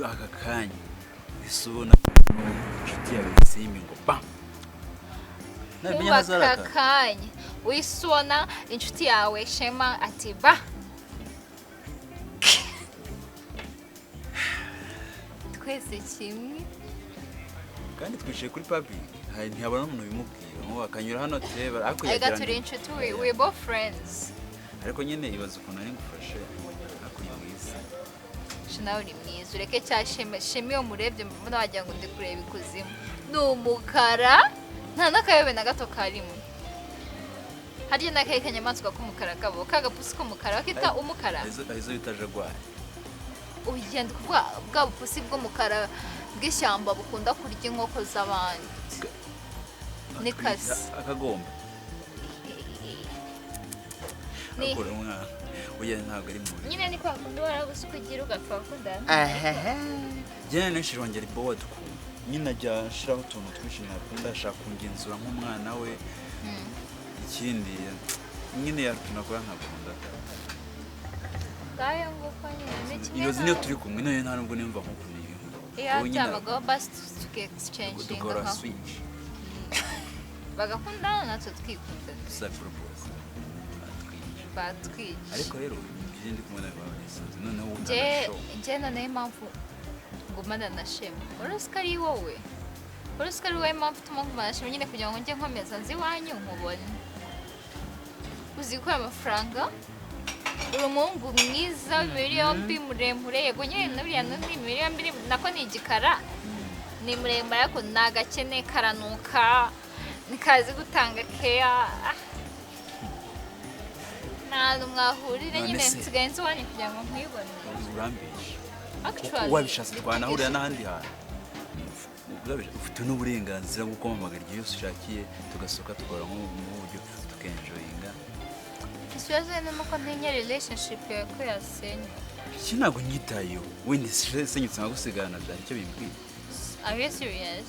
[SPEAKER 6] aka kanya isubona inshuti yawe isimbi ngo bam nabimenya nazaraka
[SPEAKER 3] aka kanya wisubona inshuti yawe Shema ati ba twese kimwe
[SPEAKER 6] kandi twishiye kuri public hari ntiyabona umuntu bimubwira ngo akanyura hano teba ariko
[SPEAKER 3] yagira turi inshuti we both friends
[SPEAKER 6] ariko nyine ibaza ukuntu ari ngufashe akuri mwiza
[SPEAKER 3] nawe uri mwiza ureke cya Shema iyo murebye mbona wagira ngo ndi kureba ikuzimu ni umukara nta n'akayobe na gato karimo harya n'akayi kanyamaswa k'umukara kabo kagapusi k'umukara bakita umukara
[SPEAKER 6] izo bita jagwari
[SPEAKER 3] ugenda kuvuga bwa bupusi bw'umukara bw'ishyamba bukunda kurya inkoko z'abandi ni kasi
[SPEAKER 6] akagomba ni oya ntabwo ari mubi
[SPEAKER 3] nyine ni kwa kundi warabuze kugira ugapfa kundana
[SPEAKER 6] jyana n'ishiro wanjye ari bowa dukunda nyine ajya ashiraho utuntu twinshi nakunda ashaka kungenzura nk'umwana we ikindi nyine yatuna kuba nkakunda
[SPEAKER 3] ngayo nguko nyine ni kimwe
[SPEAKER 6] iyo zine turi kumwe nayo nta nubwo nimva nk'ukuntu
[SPEAKER 3] iyo byabagaho basi tuke-exchange
[SPEAKER 6] dukora switch
[SPEAKER 3] bagakundana natwe twikunda
[SPEAKER 6] propose
[SPEAKER 3] batwije
[SPEAKER 6] ariko rero ibyo ndi kumwe nawe babisanze noneho
[SPEAKER 3] njye noneho impamvu ngumana na Shema uretse ko ari wowe uretse ko ari wowe impamvu utuma ngumana na Shema nyine kugira ngo njye nkomeza nzi iwanyu nkubone uzi gukora amafaranga uri umuhungu mwiza w'imibiri yombi muremure yego nyine n'uriya n'imibiri yombi nako ni igikara ni muremure ariko ni agakene karanuka nikazi gutanga keya ntabwo mwahurira nyine nsigaye nzi iwanyu kugira ngo nkwibone
[SPEAKER 6] urambisha wabishatse twanahurira n'ahandi hantu ufite n'uburenganzira bwo kumamagara igihe yose ushakiye tugasohoka tugora mu buryo tukenjoyinga
[SPEAKER 3] ikibazo ni nuko ntinya relationship yawe ko yasenywe
[SPEAKER 6] iki ntabwo nyitayeho wenda senyutse nkagusigarana byari icyo bimbwiye
[SPEAKER 3] are you serious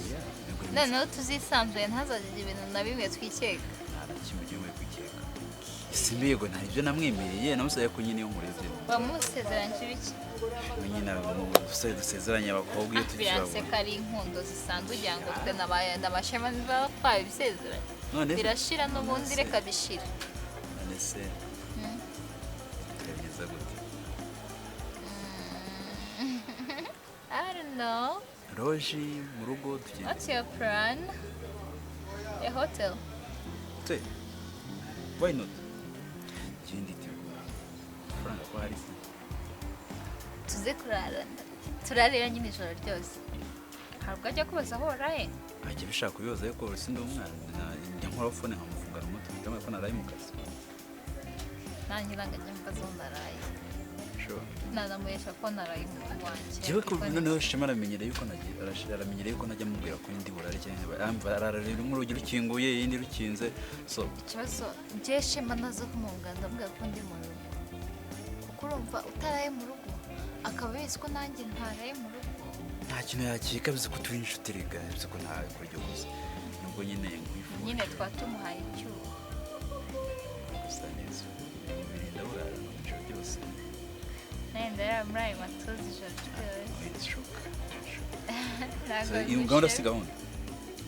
[SPEAKER 3] noneho tuzisanzuye ntazagire ibintu na bimwe twikeka
[SPEAKER 6] nta kimwe gihe kwikeka simbi yego nta ibyo namwemereye namusaye ko nyine yo nkureze
[SPEAKER 3] bamusezeranyije iki
[SPEAKER 6] nyine dusezeranye abakobwa iyo tukibabona
[SPEAKER 3] biranseka ari inkundo zisanzwe ugira ngo twe n'abashema niba twabisezeranye birashira n'ubundi reka bishira
[SPEAKER 6] none se turabigeza gute
[SPEAKER 3] I don't know
[SPEAKER 6] roji mu rugo tugenda
[SPEAKER 3] what's your plan a hotel
[SPEAKER 6] why not ikindi tegura amafaranga ko hari se
[SPEAKER 3] tuze turarira nyine ijoro ryose ntabwo ajya kubaza aho waraye
[SPEAKER 6] ajya bishaka kubibaza ariko si ndi umwana njya nkora fone nkamufunga mpamagara umuto ndamwe ko naraye mu kazi
[SPEAKER 3] nanjye nangajya mbazo naraye
[SPEAKER 6] sure
[SPEAKER 3] nanamuhesha ko naraye mu wanjye
[SPEAKER 6] jewe ko noneho shema aramenyereye yuko aramenyereye yuko najya mubwira ko ndi burare cyangwa ararira nk'urugi rukinguye yindi rukinze so
[SPEAKER 3] ikibazo njye shema nazo kumunganda mbwira ko ndi mu rugo kuko urumva utaraye mu rugo akaba bizi ko nanjye ntaraye mu rugo
[SPEAKER 6] nta kintu yakika bizi ko turi inshuti rega bizi ko nta kuryo gusa nubwo nyine nkwifuza
[SPEAKER 3] nyine twatumuhaye icyuho
[SPEAKER 6] gusa neza birinda burara mu ijoro ryose
[SPEAKER 3] nenda yaramuraye matuzi ijoro ryose
[SPEAKER 6] bishoboka
[SPEAKER 3] ntabwo
[SPEAKER 6] iyi gahunda si gahunda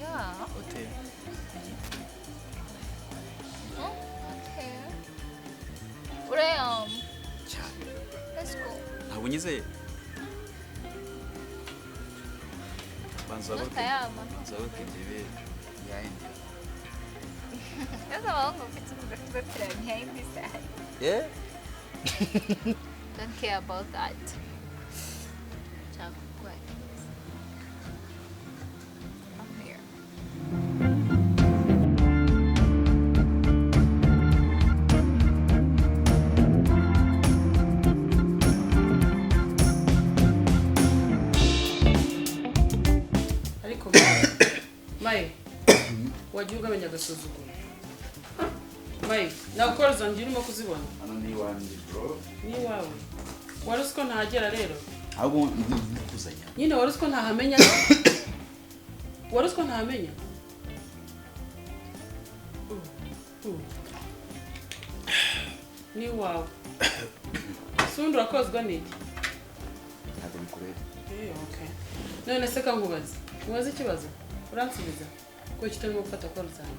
[SPEAKER 3] ya
[SPEAKER 6] hotel
[SPEAKER 3] okay urayam
[SPEAKER 6] cyane
[SPEAKER 3] let's go
[SPEAKER 6] ntabwo nyizeye banza
[SPEAKER 3] Nakayama.
[SPEAKER 6] baruke ndebe yaende
[SPEAKER 3] Sasa waongo vitu vya behind side.
[SPEAKER 6] yeah
[SPEAKER 3] Don't care about that. Chakwa. I'm here.
[SPEAKER 7] ariko mayi wagiye ugamenya agasuzuguro mayi nawe ukora zanjye urimo kuzibona
[SPEAKER 6] hano ni wanjye bro
[SPEAKER 7] ni iwawe wari uzi ko ntahagera rero
[SPEAKER 6] ahubwo ndikuzanya
[SPEAKER 7] nyine wari uzi ko ntahamenya wari uzi ko ntahamenya ni iwawe sundi urakozwa n'iki
[SPEAKER 6] ntabwo bikureba
[SPEAKER 7] okay none se kankubaza mubaze ikibazo uransubiza ko kitarimo gufata ko ruzana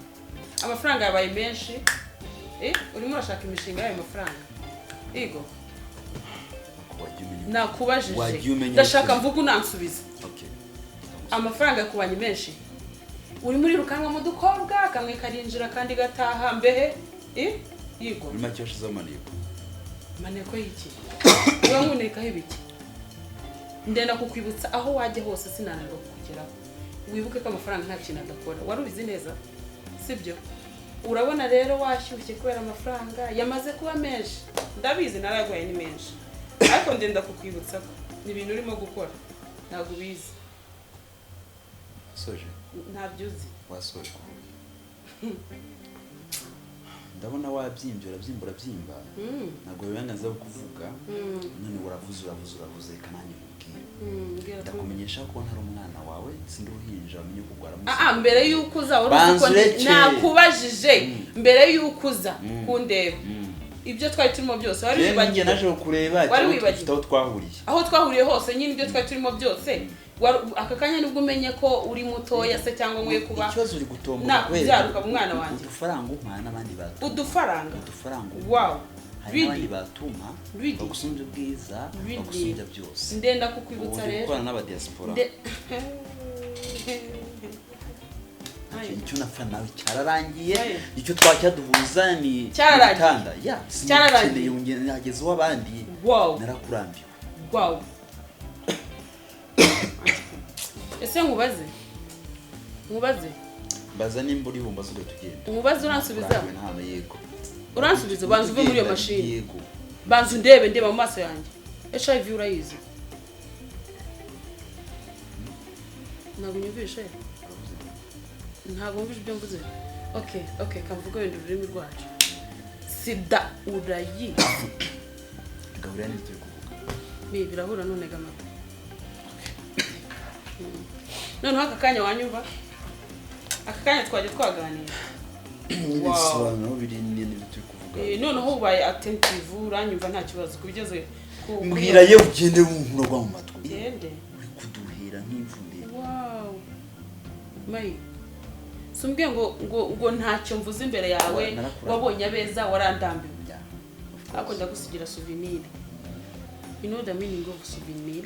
[SPEAKER 7] amafaranga yabaye menshi urimo urashaka imishinga y'ayo mafaranga igo nakubajije ndashaka mvuga unansubiza amafaranga yakubanye menshi urimo urirukanka mu dukobwa kamwe karinjira kandi gataha mbehe igo
[SPEAKER 6] muri make yashize amaneko
[SPEAKER 7] maneko y'iki uba nkunekaho ibiki ndenda kukwibutsa aho wajya hose sinanirwa kukugeraho wibuke ko amafaranga nta kintu adakora wari ubizi neza sibyo urabona rero washyushye kubera amafaranga yamaze kuba menshi ndabizi naraguhaye ni menshi ariko ndenda kukwibutsa ko ni ibintu urimo gukora ntabwo ubizi
[SPEAKER 6] soje
[SPEAKER 7] ntabyo uzi
[SPEAKER 6] wasoje ndabona wabyimbye urabyimba ntabwo bibangaza kuvuga none uravuze kananye kubwira ndakumenyesha ko ntari umwana wawe sindi uruhinja umenye kugwara mu
[SPEAKER 7] mbere yuko uza wari uko nakubajije mbere yuko uza kundeba ibyo twari turimo byose wari wibagiwe
[SPEAKER 6] naje kureba aho twahuriye
[SPEAKER 7] aho twahuriye hose nyine ibyo twari turimo byose aka kanya nibwo umenye ko uri mutoya se cyangwa nkwiye kuba
[SPEAKER 6] ikibazo uri gutombora
[SPEAKER 7] byaruka mu mwana wanjye
[SPEAKER 6] udufaranga umwana n'abandi batuma
[SPEAKER 7] udufaranga
[SPEAKER 6] wow hari abandi batuma bagusumbya ubwiza bagusumbya byose
[SPEAKER 7] ndenda kukwibutsa rero
[SPEAKER 6] ukora n'aba diaspora icyo napfa nawe cyararangiye icyo twacyaduhuza ni
[SPEAKER 7] cyararangiye
[SPEAKER 6] cyararangiye nageze uw'abandi narakurambiwe
[SPEAKER 7] wow ese nkubaze
[SPEAKER 6] mbaza nimba uri bumbaze uko tugenda
[SPEAKER 7] nkubaze uransubiza
[SPEAKER 6] yego
[SPEAKER 7] uransubiza banza uve muri iyo mashini yego banza ndeba mu maso yanjye HIV urayizi ntabwo nyumvishe ntabwo wumvishe ibyo mvuze okay kamvuga wenda ururimi rwacu sida urayizi
[SPEAKER 6] gahura n'icyo kuvuga
[SPEAKER 7] birahura none gamata noneho aka kanya wanyumva aka kanya twajya twaganira
[SPEAKER 6] ibisobanuro biri n'ibyo turi kuvuga
[SPEAKER 7] noneho ubaye attentive uranyumva nta kibazo kubigeze
[SPEAKER 6] mbwira ye ugende wumva mu matwi
[SPEAKER 7] gende
[SPEAKER 6] uri kuduhera nk'imvune
[SPEAKER 7] wow mai sumbwe ngo ntacyo mvuze imbere yawe wabonye abeza warandambiwe ako ndagusigira souvenir you know the meaning of souvenir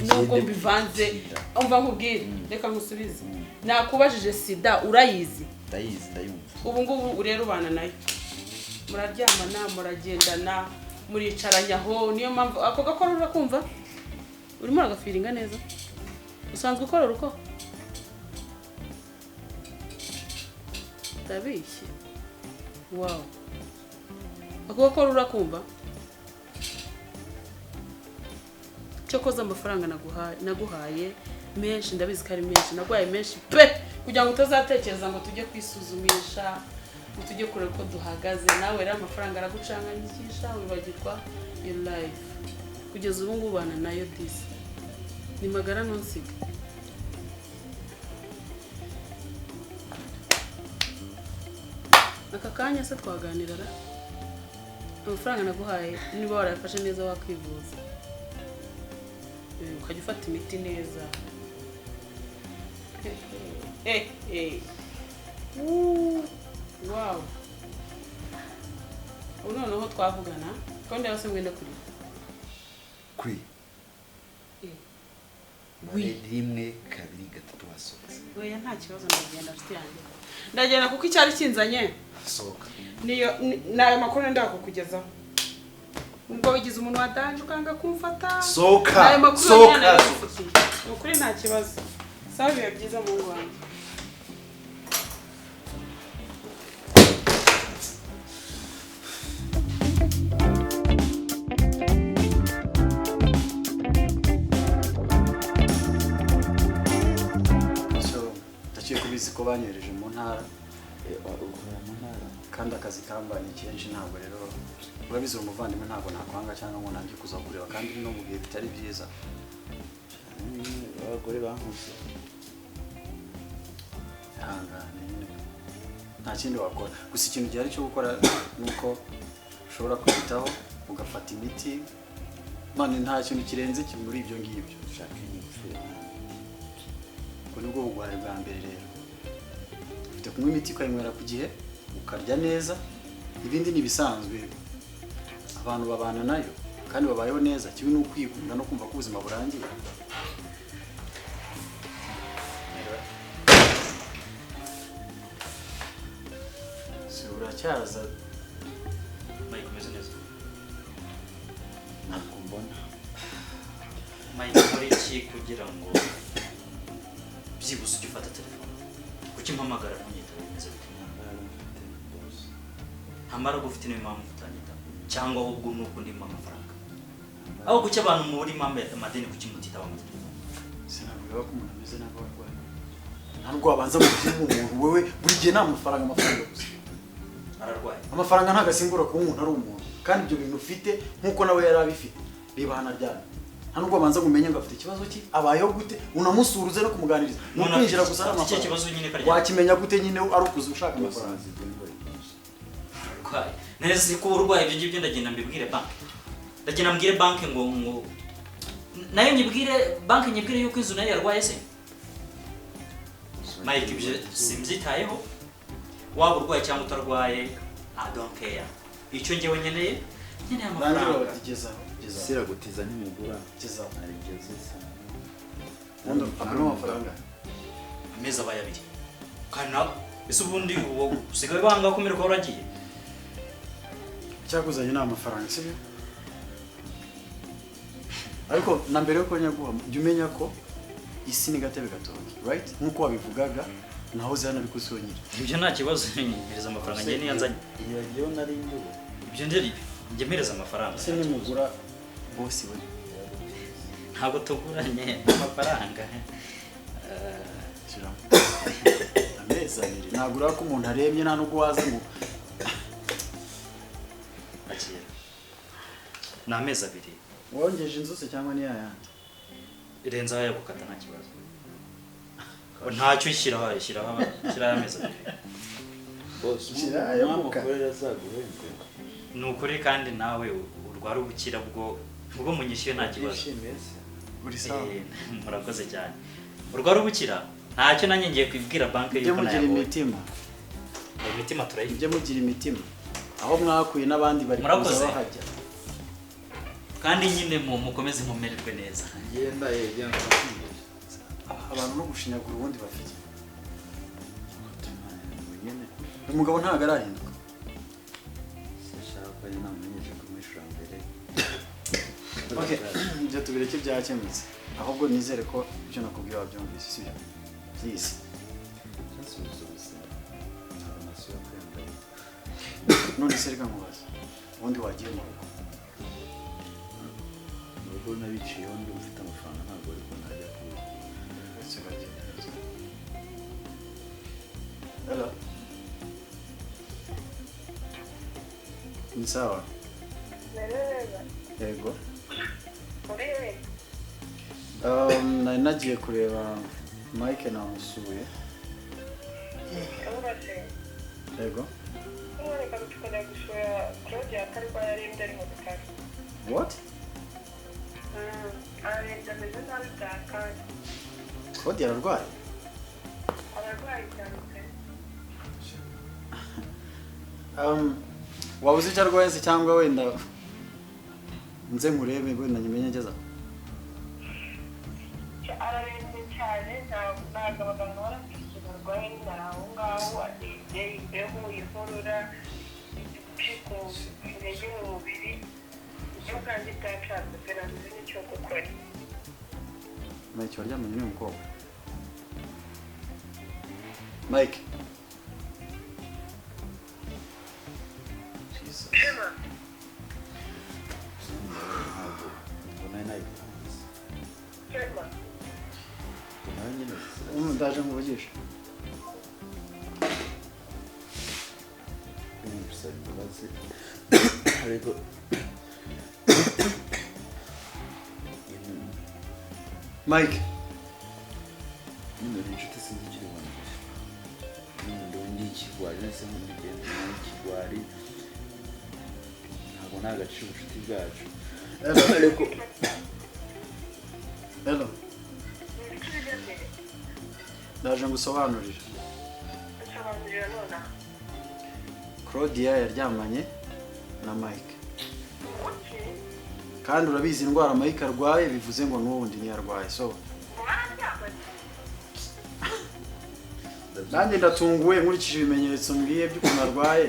[SPEAKER 7] nubwo mbivanze umva nkubwire reka nkusubize nakubajije sida urayizi
[SPEAKER 6] ndayizi ndayumva
[SPEAKER 7] ubu ngubu urera ubana nayo muraryamana muragendana muricaranya aho niyo mpamvu ako gakora urakumva urimo uragafiringa neza usanzwe ukorora uko ndabishye wow akuboko rurakumva cyo koza amafaranga naguhaye menshi ndabizi ko ari menshi nagwaye menshi pe kugira ngo utazatekereza ngo tujye kwisuzumisha ngo tujye kureba ko duhagaze nawe rero amafaranga aragucanganyikisha wibagirwa your life kugeza ubu ngubu bana nayo disi ni magara nonsiga aka kanya se twaganira ra amafaranga naguhaye niba warayafashe neza wakwivuza ukajya ufata imiti neza wow ubu noneho twavugana kandi yose mwenda kuri
[SPEAKER 2] rimwe kabiri gatatu wasohotse
[SPEAKER 7] oya nta kibazo ndagenda nshuti yanjye ndagenda kuko icyari kinzanye
[SPEAKER 2] sohoka
[SPEAKER 7] niyo nayo makuru ndaka kukugezaho ubwo bigize umuntu wadanje ukanga kumfata
[SPEAKER 2] sohoka
[SPEAKER 7] nayo makuru
[SPEAKER 2] sohoka
[SPEAKER 7] ukuri nta kibazo sawa biba byiza mu Rwanda
[SPEAKER 4] ko banyereje mu ntara kandi akazi kambanye kenshi ntabwo rero urabizi umuvandimwe ntabwo nakwanga cyangwa ngo nanjye kuza kureba kandi no mu gihe bitari byiza
[SPEAKER 2] abagore bankuse
[SPEAKER 4] hangane nta kindi wakora gusa ikintu gihari cyo gukora nuko ushobora kwitaho ugafata imiti mane nta kintu kirenze muri ibyo ngibyo
[SPEAKER 2] ushaka inyifura
[SPEAKER 4] ubwo nibwo bugwari bwa mbere rero kunywa imiti ukayinywera ku gihe ukarya neza ibindi ni bisanzwe abantu babana nayo kandi babayeho neza kibi ni ukwikunda no kumva ko ubuzima burangiye si uracyaza
[SPEAKER 6] Mike umeze neza
[SPEAKER 2] ntabwo mbona
[SPEAKER 6] Mike muri iki kugira ngo byibuze ujye ufata telefone kuki mpamagara ntunyitabe neza ntamara gufite niyo mpamvu utanyita cyangwa ahubwo nuko ndimo amafaranga aho kuki abantu muri mpamvu ya amadeni kuki mutitaba mu telefone
[SPEAKER 4] sinavuga ko umuntu ameze n'abarwayi ntabwo wabanza mu umuntu wewe buri gihe nta mafaranga gusa
[SPEAKER 6] ararwaye
[SPEAKER 4] amafaranga ntago asimbura kuba umuntu ari umuntu kandi ibyo bintu ufite nkuko nawe yari abifite reba hana ryane ntabwo wabanza gumenye ngo afite ikibazo ki abayeho gute unamusuruze no kumuganiriza no kwinjira gusa
[SPEAKER 6] iki kibazo nyine karya
[SPEAKER 4] wakimenya gute nyine ari ukuza ushaka amafaranga
[SPEAKER 6] kwaye neza ko urwaye ibyo ngibyo ndagenda mbibwire banki ndagenda mbwire banki ngo nayo nyibwire banki nyibwire yuko inzu nayo yarwaye se Mike ibyo simbyitayeho waba urwaye cyangwa utarwaye I don't care icyo ngewe nkeneye amafaranga
[SPEAKER 2] sira gutiza n'imugura
[SPEAKER 4] kiza
[SPEAKER 2] ari byo zisa
[SPEAKER 4] nando akano amafaranga
[SPEAKER 6] meza bayabiri kana ese ubundi uwo usigaye banga kumera ko uragiye
[SPEAKER 4] cyakuzanye n'amafaranga sibyo ariko na mbere yo konyaguha jya umenya ko isi ni gatebe gatoki right nkuko wabivugaga naho zana ariko sonyira
[SPEAKER 6] ibyo nta kibazo nyereza amafaranga ngiye niyanzanye
[SPEAKER 2] iyo nari nduwe
[SPEAKER 6] ibyo ndiri ngemereza amafaranga
[SPEAKER 4] se nimugura bosi we
[SPEAKER 6] ntabwo tuguranye amafaranga
[SPEAKER 4] ameza abiri nagura ko umuntu aremye nta nubwo waza ngo
[SPEAKER 6] akira ni amezi abiri
[SPEAKER 4] wongeje inzuse cyangwa ni yayandi
[SPEAKER 6] irenza aho gukata nta kibazo ntacyo ishyiraho amezi abiri
[SPEAKER 2] bose
[SPEAKER 4] Shirayo
[SPEAKER 2] mukorera zaguhembe
[SPEAKER 6] ni ukuri kandi nawe urwara ubukira bwo munyishyuye nta kibazo
[SPEAKER 4] uri sawa
[SPEAKER 6] murakoze cyane urwara ubukira ntacyo nanjye ngiye kwibwira banki yuko
[SPEAKER 4] nayo
[SPEAKER 6] imitima turayifite
[SPEAKER 4] ibyo mugira imitima aho mwakuye n'abandi bari kuza bahajya
[SPEAKER 6] kandi nyine mukomeze mumererwe neza
[SPEAKER 2] yenda yegenda
[SPEAKER 4] abantu no gushinyagura ubundi bafite umugabo ntago arahinduka
[SPEAKER 2] sishaka ko ari namenyeje kumwishura mbere
[SPEAKER 4] okay ibyo tubireke byakemutse ahubwo nizere ko ibyo nakubwiye wabyumvise sibyo please
[SPEAKER 2] invitation yo kwenda
[SPEAKER 4] none se reka nkubaze ubundi wagiye mu rugo
[SPEAKER 2] nubwo nabiciyeho ndi ufite amafaranga ntabwo ariko najya kuba
[SPEAKER 4] uretse bagenda hello ni sawa yego nari nagiye kureba Mike namusuye yego what Claude ararwaye waba uzi icyo arwaye se cyangwa wenda nze nkurebe wenda nyimenye ngeza
[SPEAKER 8] ararembye cyane ntabwo abaganga barafite ikintu arwaye nyine aho ngaho ateye imbeho inkorora impyiko intege mu mubiri ibyo kandi byacatse pe nabuze n'icyo gukora
[SPEAKER 4] Mike waryamanye n'uyu mukobwa Mike
[SPEAKER 8] Shema Shema
[SPEAKER 4] ndaje nkuvugisha
[SPEAKER 2] ariko
[SPEAKER 4] Mike
[SPEAKER 2] nyine ni inshuti sinzi ikiri wanjye nyine ndi ikigwari nese nk'umugenzi n'ikigwari ntabwo nta gaciro ubucuti bwacu ariko
[SPEAKER 4] hello ndaje ngusobanurira
[SPEAKER 8] nsobanurira nonaha
[SPEAKER 4] Claudia yaryamanye na Mike kandi urabizi indwara Mike arwaye bivuze ngo n'ubundi ntiyarwaye so nanjye ndatunguwe nkurikije ibimenyetso mbwiye by'ukuntu arwaye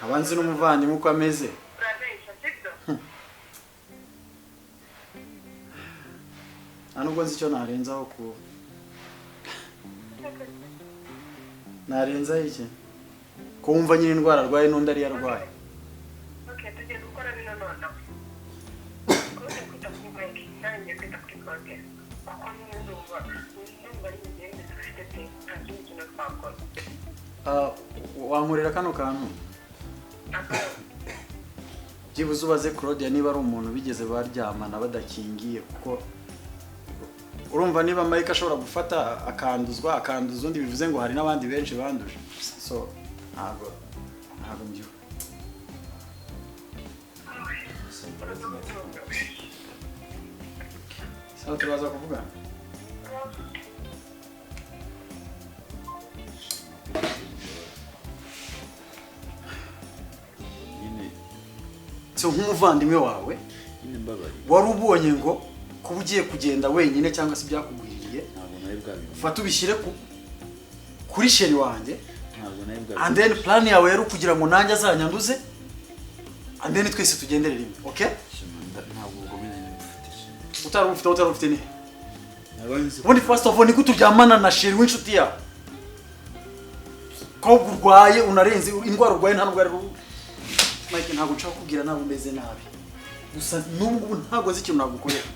[SPEAKER 4] abanzi n'umuvandimwe uko ameze nta nubwo nzi icyo narenzaho ku narenzaho iki kumva nyine indwara arwaye n'undi ariyo arwaye
[SPEAKER 8] tugiye gukora bino nonaha kuko kwita kuri Mike nanjye kwita kuri Claude kuko ndumva ari imigenzi dufite pe nta kindi kintu twakora
[SPEAKER 4] wankorera kano kantu byibuze ubaze Claudia niba ari umuntu bigeze baryamana badakingiye kuko urumva niba Mike ashobora gufata akanduza undi bivuze ngo hari n'abandi benshi banduje so ntabwo mbyuka sawa turaza kuvugana so nk'umuvandimwe wawe
[SPEAKER 2] nyine mbabari
[SPEAKER 4] wari ubonye ngo kuba ugiye kugenda wenyine cyangwa se byakugwiriye
[SPEAKER 2] ntabwo nawe bwabibona
[SPEAKER 4] fata ubishyire kuri sheri wanjye
[SPEAKER 2] ntabwo nawe
[SPEAKER 4] and then plan yawe yari ukugira ngo nanjye azanyanduze and then twese tugendere rimwe okay
[SPEAKER 2] ntabwo ubugome nari mbufatishije
[SPEAKER 4] utari ufite ni
[SPEAKER 2] nabonye
[SPEAKER 4] ubundi first of all ni kuturyamana na sheri w'inshuti yawe ko urwaye unarenze indwara urwaye nta ndwara Mike ntabwo nshaka kubwira nabo umeze nabi gusa n'ubu ntabwo nzi ikintu nagukorera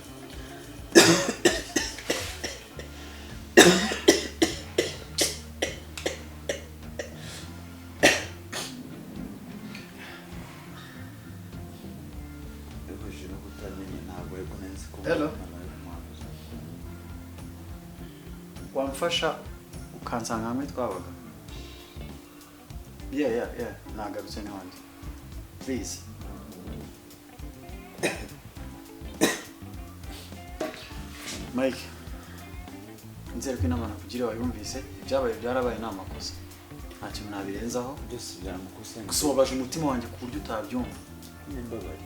[SPEAKER 4] Hello. Wamfasha ukansanga hamwe twabaga yeah nagarutse n'abandi please Mike nzere ko inama nakugira wayumvise byarabaye nta makosa nta kintu nabirenzaho
[SPEAKER 2] byose byaramukosa
[SPEAKER 4] gusobaje umutima wanjye ku buryo utabyumva
[SPEAKER 2] mbabari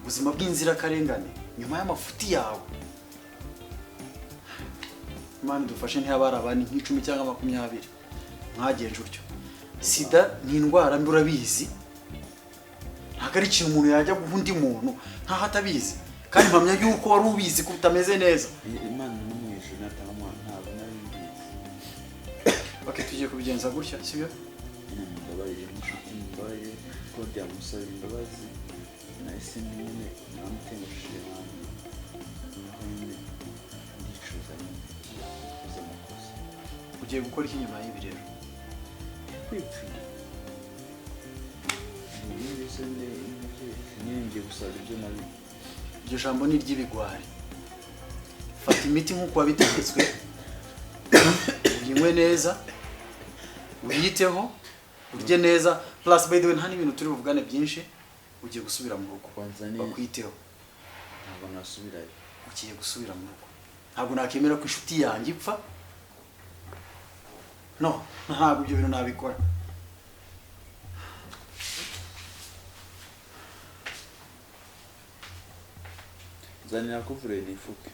[SPEAKER 4] ubuzima bw'inzirakarengane nyuma y'amafuti yawe Imana dufashe ntiyabara abandi nk'icumi cyangwa 20 mwagenje utyo sida ni indwara mbi urabizi ntabwo ari ikintu umuntu yajya guha undi muntu ntaho atabizi kandi mpamya yuko wari ubizi ko utameze neza
[SPEAKER 2] Imana n'umwijuru natanga ntabwo nari mbizi
[SPEAKER 4] okay tugiye kubigenza gutya sibyo
[SPEAKER 2] nyine mumbabarire inshuti mumbabarire ko byamusaba imbabazi nahise nyine namutengushije hantu aho nyine ndicuza izo makosa.
[SPEAKER 4] ugiye gukora iki nyuma y'ibi rero?
[SPEAKER 2] Kwipfira ibindi se nyine ngiye gusaba ibyo nabi.
[SPEAKER 4] iryo jambo ni iry'ibigwari. fata imiti nk'uko wabitegetswe uyinywe neza uyiteho urye neza plus by the way nta n'ibintu turi buvugane byinshi ugiye gusubira mu rugo bakwiteho.
[SPEAKER 2] Ntabwo nasubirayo.
[SPEAKER 4] ugiye gusubira mu rugo ntabwo nakemera ko inshuti yanjye ipfa no ntabwo ibyo bintu nabikora.
[SPEAKER 2] Zanira kuvure ni ifuke.